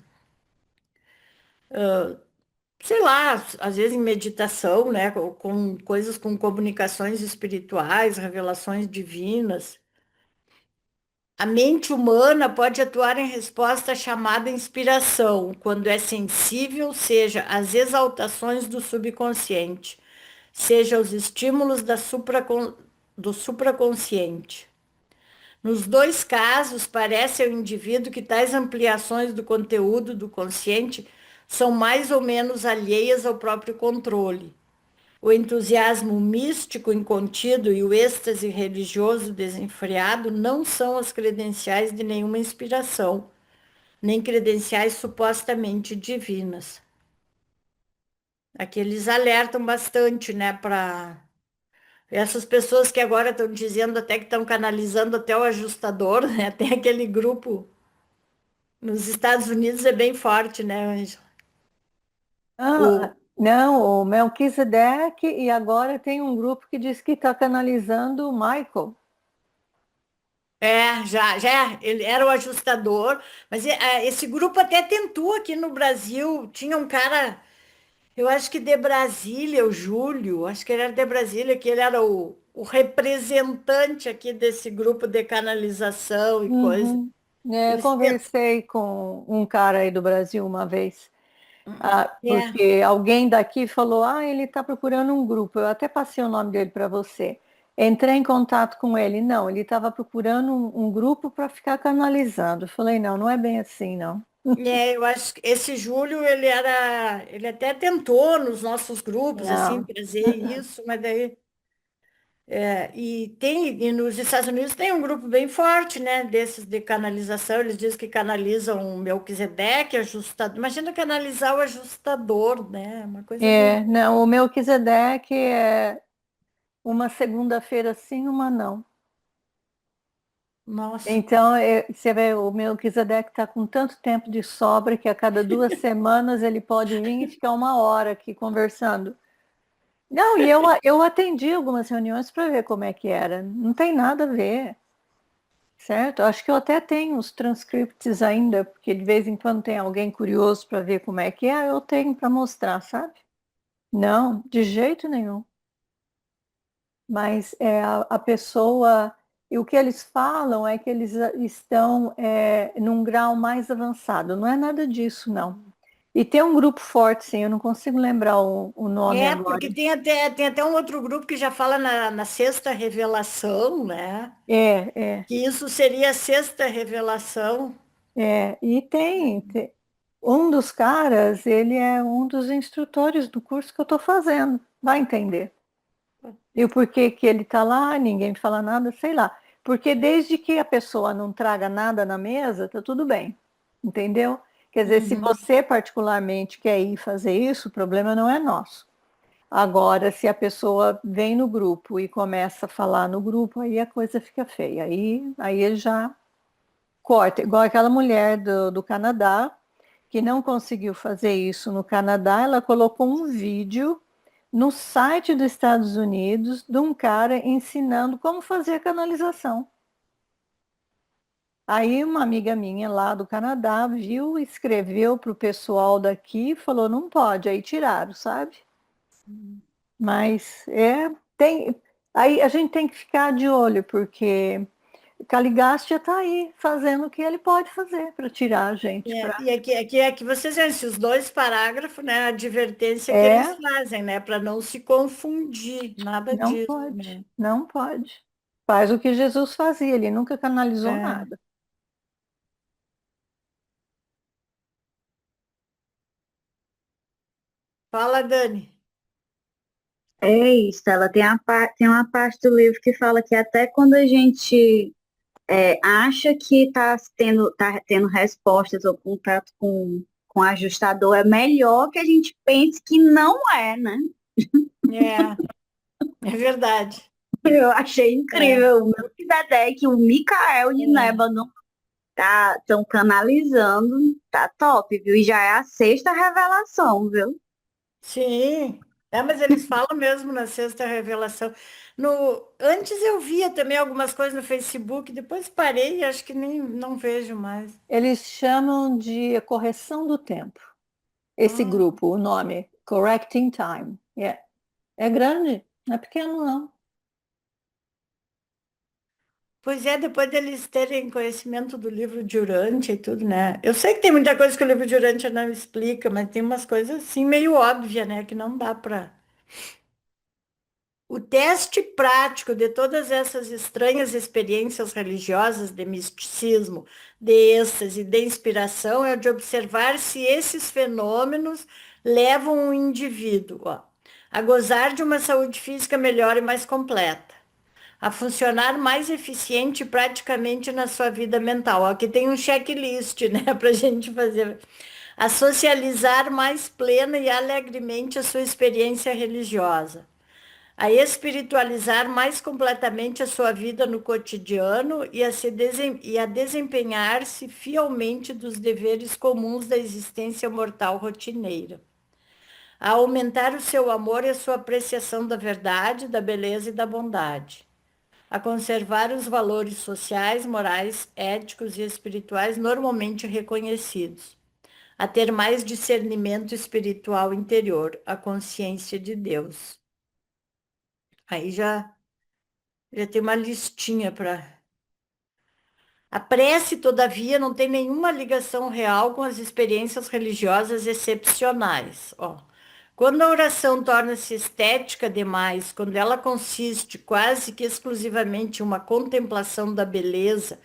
sei lá, às vezes em meditação, né, com coisas com comunicações espirituais, revelações divinas. A mente humana pode atuar em resposta à chamada inspiração, quando é sensível, seja às exaltações do subconsciente, seja aos estímulos do supraconsciente. Nos dois casos, parece ao indivíduo que tais ampliações do conteúdo do consciente são mais ou menos alheias ao próprio controle. O entusiasmo místico incontido e o êxtase religioso desenfreado não são as credenciais de nenhuma inspiração, nem credenciais supostamente divinas. Aqui eles alertam bastante, né, para essas pessoas que agora estão dizendo até que estão canalizando até o ajustador, né? Tem aquele grupo nos Estados Unidos é bem forte, né, Ângela? O, Não, o Melquisedeque, e agora tem um grupo que diz que está canalizando o Michael. ele era o ajustador, mas esse grupo até tentou aqui no Brasil, tinha um cara, eu acho que de Brasília, o Júlio, acho que ele era de Brasília, que ele era o representante aqui desse grupo de canalização e coisa. Uhum. É, eu Eles tentam. conversei com um cara aí do Brasil uma vez, É. porque alguém daqui falou, ele está procurando um grupo. Eu até passei o nome dele para você. Entrei em contato com ele. Não, ele estava procurando um grupo para ficar canalizando. Eu falei, não, não é bem assim, não. Eu acho que esse Júlio, ele até tentou nos nossos grupos, assim, Não. trazer isso, mas daí, e nos Estados Unidos tem um grupo bem forte, né, desses de canalização, eles dizem que canalizam o Melquisedeque, ajustador, imagina canalizar o ajustador, né, uma coisa bem, Não, o Melquisedeque é uma segunda-feira sim, uma não. nossa, Então, você vê, o Melquisedeque está com tanto tempo de sobra que a cada 2 semanas ele pode vir e ficar 1 hora aqui conversando. Não, e eu atendi algumas reuniões para ver como é que era. Não tem nada a ver, certo? Acho que eu até tenho os transcripts ainda, porque de vez em quando tem alguém curioso para ver como é que é, eu tenho para mostrar, sabe? Não, de jeito nenhum. Mas a pessoa, e o que eles falam é que eles estão num grau mais avançado. Não é nada disso, não. E tem um grupo forte, sim, eu não consigo lembrar o nome agora. porque tem até um outro grupo que já fala na sexta revelação, né, É, é, que isso seria a sexta revelação. e um dos caras, ele é um dos instrutores do curso que eu estou fazendo, vai entender. E o porquê que ele está lá, ninguém fala nada, sei lá. Porque desde que a pessoa não traga nada na mesa, tá tudo bem. Entendeu? Quer dizer, se Uhum. você particularmente quer ir fazer isso, o problema não é nosso. Agora, se a pessoa vem no grupo e começa a falar no grupo, aí a coisa fica feia. Aí ele já corta. Igual aquela mulher do Canadá, que não conseguiu fazer isso no Canadá, ela colocou um vídeo no site dos Estados Unidos de um cara ensinando como fazer a canalização. Aí uma amiga minha lá do Canadá viu, escreveu para o pessoal daqui e falou, não pode, aí tiraram, sabe? Mas aí a gente tem que ficar de olho, porque Caligastia está aí fazendo o que ele pode fazer para tirar a gente. E aqui vocês veem esses dois parágrafos, né? A advertência que eles É, fazem, né? Para não se confundir, nada não disso, pode, né? não pode. Faz o que Jesus fazia, ele nunca canalizou É. nada. Fala, Dani. É isso, ela tem, tem uma parte do livro que fala que até quando a gente acha que tá tendo respostas ou contato com o ajustador, é melhor que a gente pense que não é, né? É, é verdade. Eu achei É, incrível. O Melquisedeque, o Micael e é. Nébano estão canalizando, tá top, viu? E já é a sexta revelação, viu? Sim. É, mas eles falam mesmo na sexta revelação. Antes eu via também algumas coisas no Facebook, depois parei e acho que nem não vejo mais. Eles chamam de correção do tempo. Esse Ah, grupo, o nome, Correcting Time. É grande, não é pequeno, não. pois é, depois deles terem conhecimento do livro de Urântia e tudo, né? Eu sei que tem muita coisa que o livro de Urântia não explica, mas tem umas coisas assim meio óbvias, né? Que não dá para. O teste prático de todas essas estranhas experiências religiosas de misticismo, de êxtase, de inspiração é o de observar se esses fenômenos levam o indivíduo, ó, a gozar de uma saúde física melhor e mais completa, a funcionar mais eficiente praticamente na sua vida mental. Aqui tem um checklist, né, para a gente fazer. A socializar mais plena e alegremente a sua experiência religiosa, a espiritualizar mais completamente a sua vida no cotidiano e a desempenhar-se fielmente dos deveres comuns da existência mortal rotineira, a aumentar o seu amor e a sua apreciação da verdade, da beleza e da bondade, a conservar os valores sociais, morais, éticos e espirituais normalmente reconhecidos, a ter mais discernimento espiritual interior, a consciência de Deus. Aí já tem uma listinha para. A prece, todavia, não tem nenhuma ligação real com as experiências religiosas excepcionais. Ó, quando a oração torna-se estética demais, quando ela consiste quase que exclusivamente em uma contemplação da beleza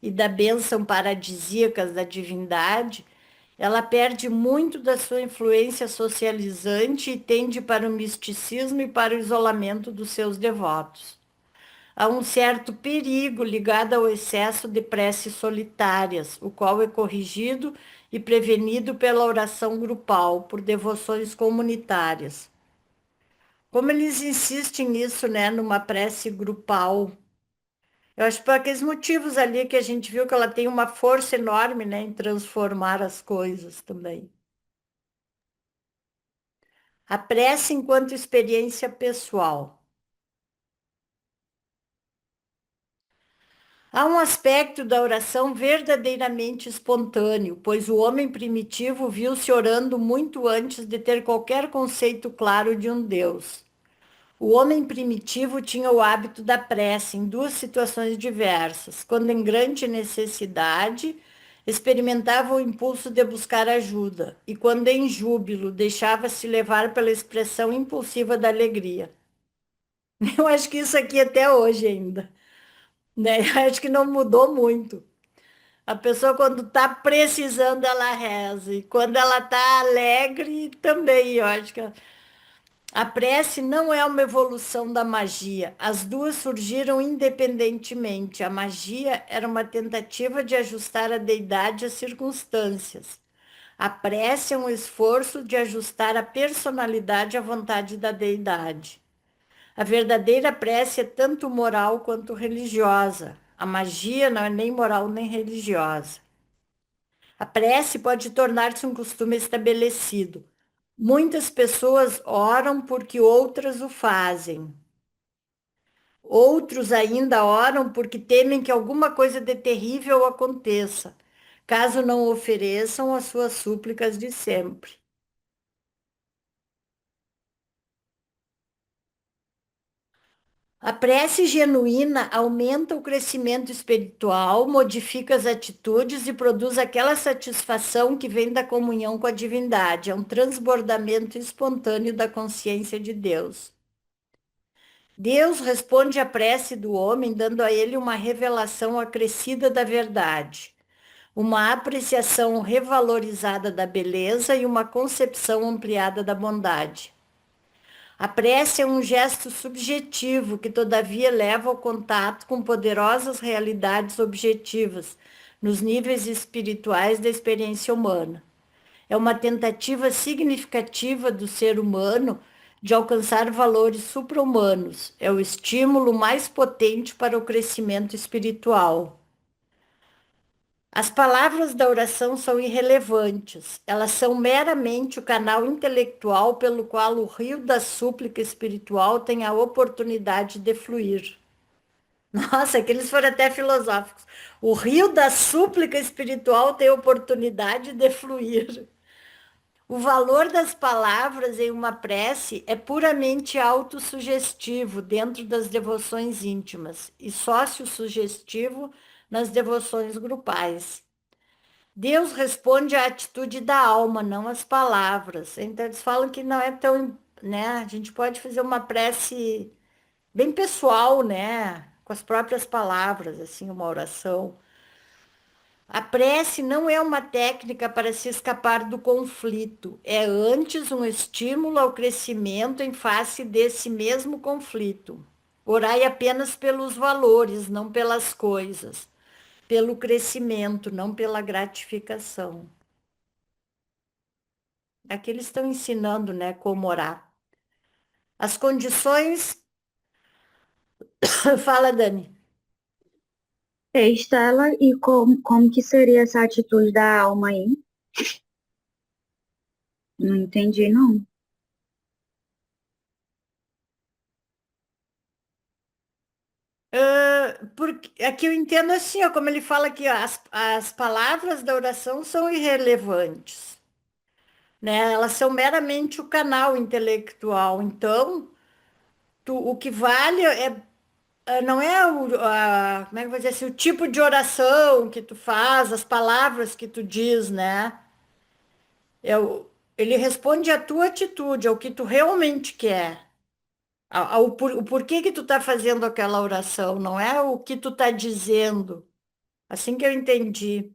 e da bênção paradisíacas da divindade, ela perde muito da sua influência socializante e tende para o misticismo e para o isolamento dos seus devotos. Há um certo perigo ligado ao excesso de preces solitárias, o qual é corrigido e prevenido pela oração grupal, por devoções comunitárias. Como eles insistem nisso, né, numa prece grupal, eu acho por aqueles motivos ali que a gente viu que ela tem uma força enorme, né, em transformar as coisas também. A prece enquanto experiência pessoal. Há um aspecto da oração verdadeiramente espontâneo, pois o homem primitivo viu-se orando muito antes de ter qualquer conceito claro de um Deus. O homem primitivo tinha o hábito da prece em duas situações diversas, quando em grande necessidade experimentava o impulso de buscar ajuda, e quando em júbilo deixava-se levar pela expressão impulsiva da alegria. Eu acho que isso aqui até hoje ainda, né? Eu acho que não mudou muito. A pessoa, quando está precisando, ela reza. E quando ela está alegre, também, eu acho que a prece não é uma evolução da magia. As duas surgiram independentemente. A magia era uma tentativa de ajustar a deidade às circunstâncias. A prece é um esforço de ajustar a personalidade à vontade da deidade. A verdadeira prece é tanto moral quanto religiosa. A magia não é nem moral nem religiosa. A prece pode tornar-se um costume estabelecido. Muitas pessoas oram porque outras o fazem. Outros ainda oram porque temem que alguma coisa de terrível aconteça, caso não ofereçam as suas súplicas de sempre. A prece genuína aumenta o crescimento espiritual, modifica as atitudes e produz aquela satisfação que vem da comunhão com a divindade. É um transbordamento espontâneo da consciência de Deus. Deus responde à prece do homem, dando a ele uma revelação acrescida da verdade, uma apreciação revalorizada da beleza e uma concepção ampliada da bondade. A prece é um gesto subjetivo que, todavia, leva ao contato com poderosas realidades objetivas nos níveis espirituais da experiência humana. É uma tentativa significativa do ser humano de alcançar valores supra-humanos. É o estímulo mais potente para o crescimento espiritual. As palavras da oração são irrelevantes, elas são meramente o canal intelectual pelo qual o rio da súplica espiritual tem a oportunidade de fluir. Nossa, aqueles foram até filosóficos. O rio da súplica espiritual tem oportunidade de fluir. O valor das palavras em uma prece é puramente autossugestivo dentro das devoções íntimas e sócio-sugestivo nas devoções grupais. Deus responde à atitude da alma, não às palavras. Então, eles falam que não é tão, né? A gente pode fazer uma prece bem pessoal, né? Com as próprias palavras, assim, uma oração. A prece não é uma técnica para se escapar do conflito, é antes um estímulo ao crescimento em face desse mesmo conflito. Orai apenas pelos valores, não pelas coisas, pelo crescimento, não pela gratificação. Aqui eles estão ensinando, né, como orar. As condições. Fala, Dani. Estela, e como que seria essa atitude da alma aí? Não entendi, não. Porque, aqui eu entendo assim, ó, como ele fala aqui, ó, as palavras da oração são irrelevantes, né? Elas são meramente o canal intelectual. Então, o que vale não é como é que eu vou dizer assim, o tipo de oração que tu faz, as palavras que tu diz, né? Ele responde à tua atitude, ao que tu realmente quer. O porquê que tu tá fazendo aquela oração, não é o que tu tá dizendo. Assim que eu entendi.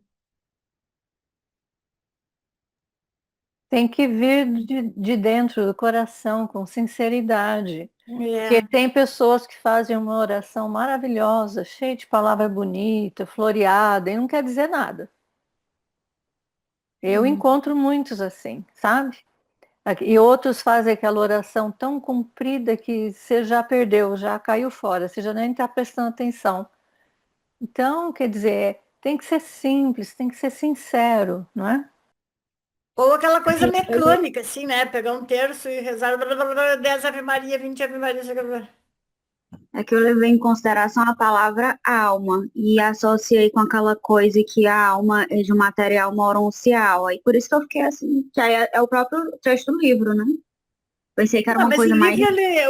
Tem que vir de dentro do coração, com sinceridade. Porque É. tem pessoas que fazem uma oração maravilhosa, cheia de palavra bonita, floreada, e não quer dizer nada. Eu Uhum. encontro muitos assim, sabe? E outros fazem aquela oração tão comprida que você já perdeu, já caiu fora, você já nem está prestando atenção. Então, quer dizer, tem que ser simples, tem que ser sincero, não é? Ou aquela coisa mecânica, assim, né? Pegar um terço e rezar 10 Ave Maria, 20 Ave Maria. É que eu levei em consideração a palavra alma e associei com aquela coisa que a alma é de um material moroncial. Aí por isso que eu fiquei assim, que aí é o próprio texto do livro, né? Pensei que era Não, uma mas coisa mais.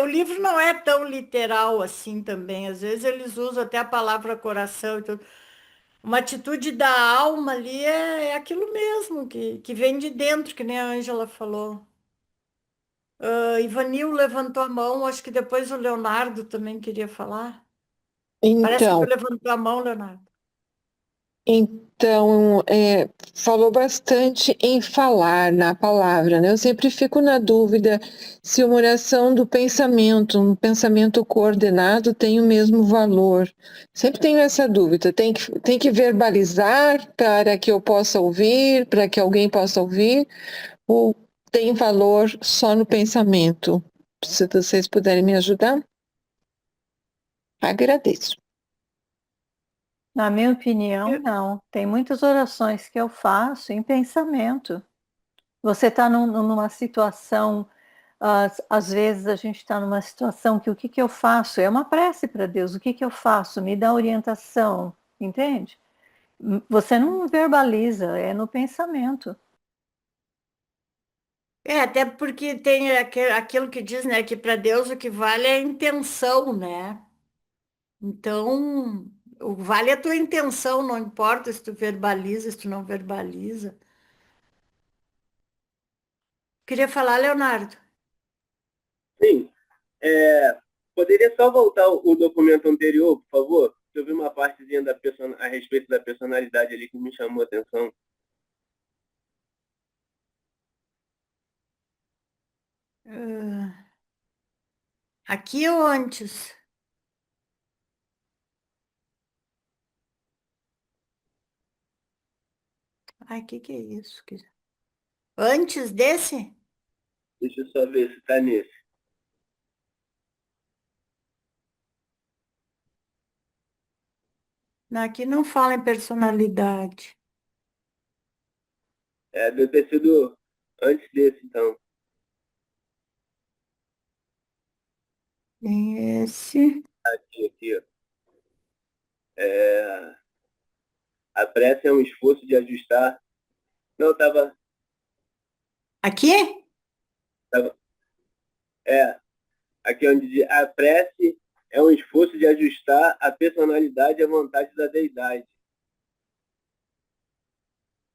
o livro não é tão literal assim também. Às vezes eles usam até a palavra coração e tudo. Uma atitude da alma ali é aquilo mesmo, que vem de dentro, que nem a Ângela falou. Ivanil levantou a mão, acho que depois o Leonardo também queria falar. Parece que tu Então, levantou a mão, Leonardo. falou bastante em falar na palavra, né? Eu sempre fico na dúvida se uma oração do pensamento, um pensamento coordenado tem o mesmo valor. Sempre tenho essa dúvida. Tem que verbalizar para que eu possa ouvir, para que alguém possa ouvir, ou tem valor só no pensamento? Se vocês puderem me ajudar, agradeço. Na minha opinião, Eu- não. Tem muitas orações que eu faço em pensamento. Você está numa situação, às vezes a gente está numa situação que o que eu faço? É uma prece para Deus. O que eu faço? Me dá orientação, entende? Você não verbaliza, é no pensamento. Até porque tem aquilo que diz, né, que para Deus o que vale é a intenção, né? Então, o vale é a tua intenção, não importa se tu verbaliza, se tu não verbaliza. Queria falar, Leonardo. Sim, poderia só voltar o documento anterior, por favor? Eu vi uma partezinha a respeito da personalidade ali que me chamou a atenção. Ah, aqui ou antes? Ai, que é isso? Antes desse? Deixa eu só ver se está nesse. Não, aqui não fala em personalidade. Deve ter sido antes desse, então. Tem esse. Aqui, ó. É, a prece é um esforço de ajustar. Não, Aqui? tava aqui onde diz, a prece é um esforço de ajustar a personalidade à vontade da deidade.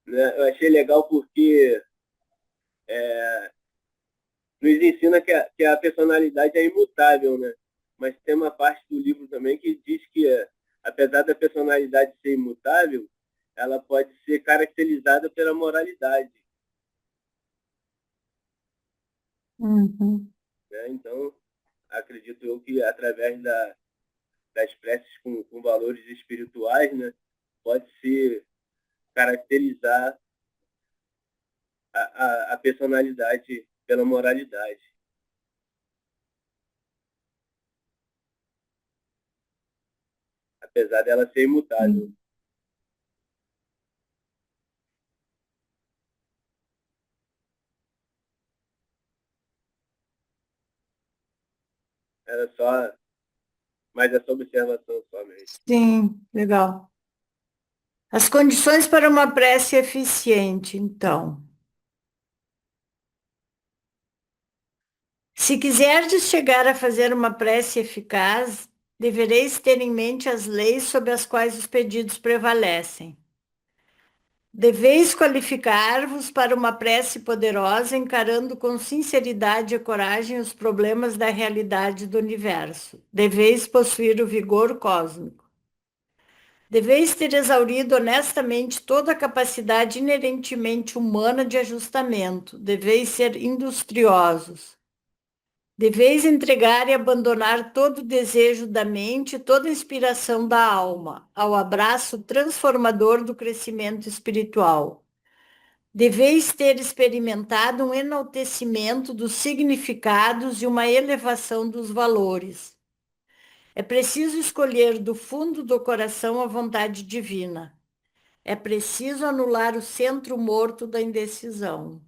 Né? Eu achei legal porque nos ensina que a personalidade é imutável, né? Mas tem uma parte do livro também que diz que, apesar da personalidade ser imutável, ela pode ser caracterizada pela moralidade. Uhum. Né? Então, acredito eu que através das preces com valores espirituais, né, pode se caracterizar a personalidade pela moralidade, apesar dela ser imutável. Era só mais essa observação só mesmo. Sim, legal. As condições para uma prece eficiente, então. Se quiserdes chegar a fazer uma prece eficaz, devereis ter em mente as leis sob as quais os pedidos prevalecem. Deveis qualificar-vos para uma prece poderosa, encarando com sinceridade e coragem os problemas da realidade do universo. Deveis possuir o vigor cósmico. Deveis ter exaurido honestamente toda a capacidade inerentemente humana de ajustamento. Deveis ser industriosos. Deveis entregar e abandonar todo o desejo da mente, toda a inspiração da alma, ao abraço transformador do crescimento espiritual. Deveis ter experimentado um enaltecimento dos significados e uma elevação dos valores. É preciso escolher do fundo do coração a vontade divina. É preciso anular o centro morto da indecisão.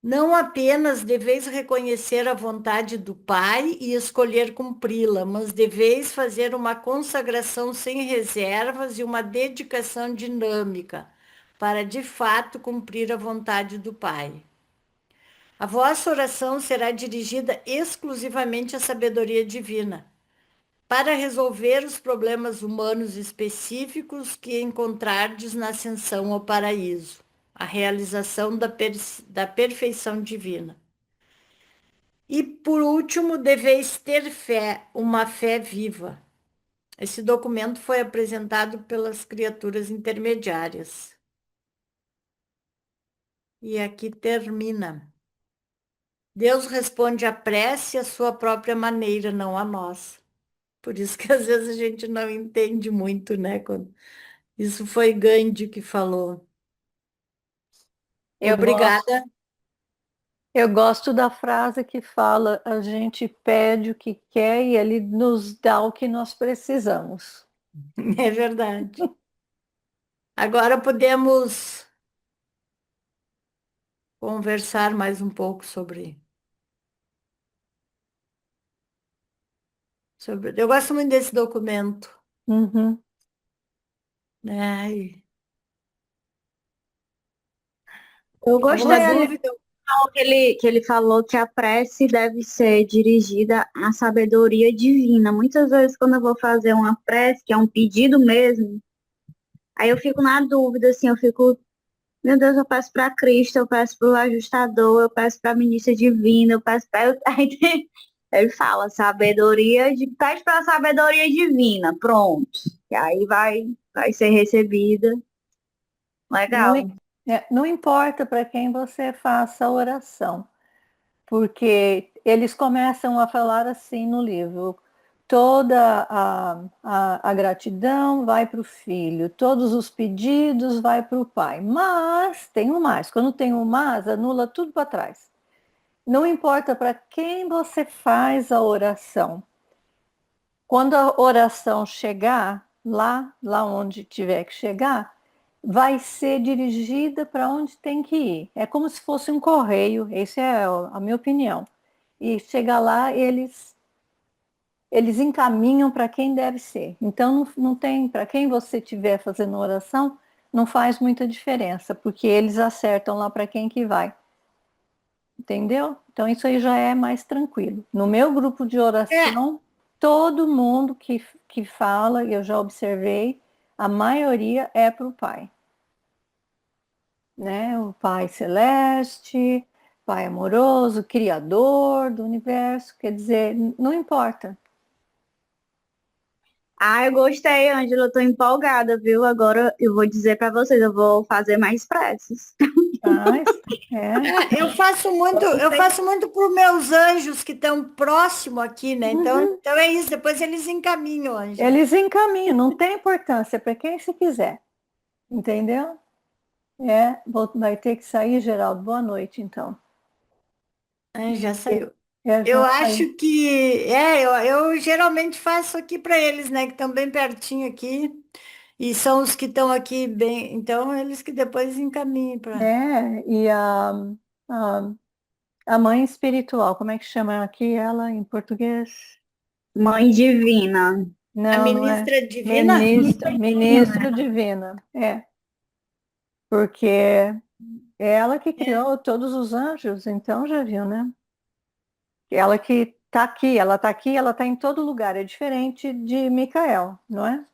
Não apenas deveis reconhecer a vontade do Pai e escolher cumpri-la, mas deveis fazer uma consagração sem reservas e uma dedicação dinâmica para de fato cumprir a vontade do Pai. A vossa oração será dirigida exclusivamente à sabedoria divina, para resolver os problemas humanos específicos que encontrardes na ascensão ao paraíso, a realização da perfeição divina. E por último, deveis ter fé, uma fé viva. Esse documento foi apresentado pelas criaturas intermediárias. E aqui termina. Deus responde à prece à sua própria maneira, não a nós. Por isso que às vezes a gente não entende muito, né? Isso foi Gandhi que falou. Eu gosto, Obrigada. eu gosto da frase que fala: a gente pede o que quer e ele nos dá o que nós precisamos. É verdade. Agora podemos conversar mais um pouco sobre. Eu gosto muito desse documento. Uhum. Ai, Eu alguma gostei ali dúvida? que ele falou que a prece deve ser dirigida à sabedoria divina. Muitas vezes, quando eu vou fazer uma prece, que é um pedido mesmo, aí eu fico na dúvida, assim, eu fico, meu Deus, eu peço para Cristo, eu peço para o ajustador, eu peço para a ministra divina, eu peço para. Ele fala, pede para a sabedoria divina, pronto. E aí vai ser recebida. Não, Legal. não importa para quem você faça a oração, porque eles começam a falar assim no livro: toda a gratidão vai para o filho, todos os pedidos vai para o pai. Mas tem um mais, quando tem um mas, anula tudo para trás. Não importa para quem você faz a oração. Quando a oração chegar lá onde tiver que chegar, vai ser dirigida para onde tem que ir. É como se fosse um correio, essa é a minha opinião. E chegar lá, eles encaminham para quem deve ser. Então, não tem, para quem você estiver fazendo oração, não faz muita diferença, porque eles acertam lá para quem que vai. Entendeu? Então, isso aí já é mais tranquilo. No meu grupo de É, oração, todo mundo que fala, eu já observei, a maioria é para o Pai, né? O Pai Celeste, Pai amoroso, Criador do universo, quer dizer, não importa. Ah, eu gostei, Ângela, eu tô empolgada, viu? Agora eu vou dizer para vocês, eu vou fazer mais preces. Mas, é, eu faço muito para os meus anjos que estão próximo aqui, né? Então, uhum. então é isso, depois eles encaminham, Ângela. Eles encaminham, não tem importância para quem se quiser, entendeu? Vai ter que sair, Geraldo. Boa noite, então. Ah, já saiu. Já Eu saiu. acho que eu geralmente faço aqui para eles, né? Que estão bem pertinho aqui. E são os que estão aqui bem. Então, eles que depois encaminhem para. E a, a mãe espiritual, como é que chama aqui ela em português? Mãe divina. A Não, não é. ministra divina? Ministro divina. Porque é ela que É. criou todos os anjos, então já viu, né? Ela que está aqui, ela está aqui, ela está em todo lugar. É diferente de Micael, não é?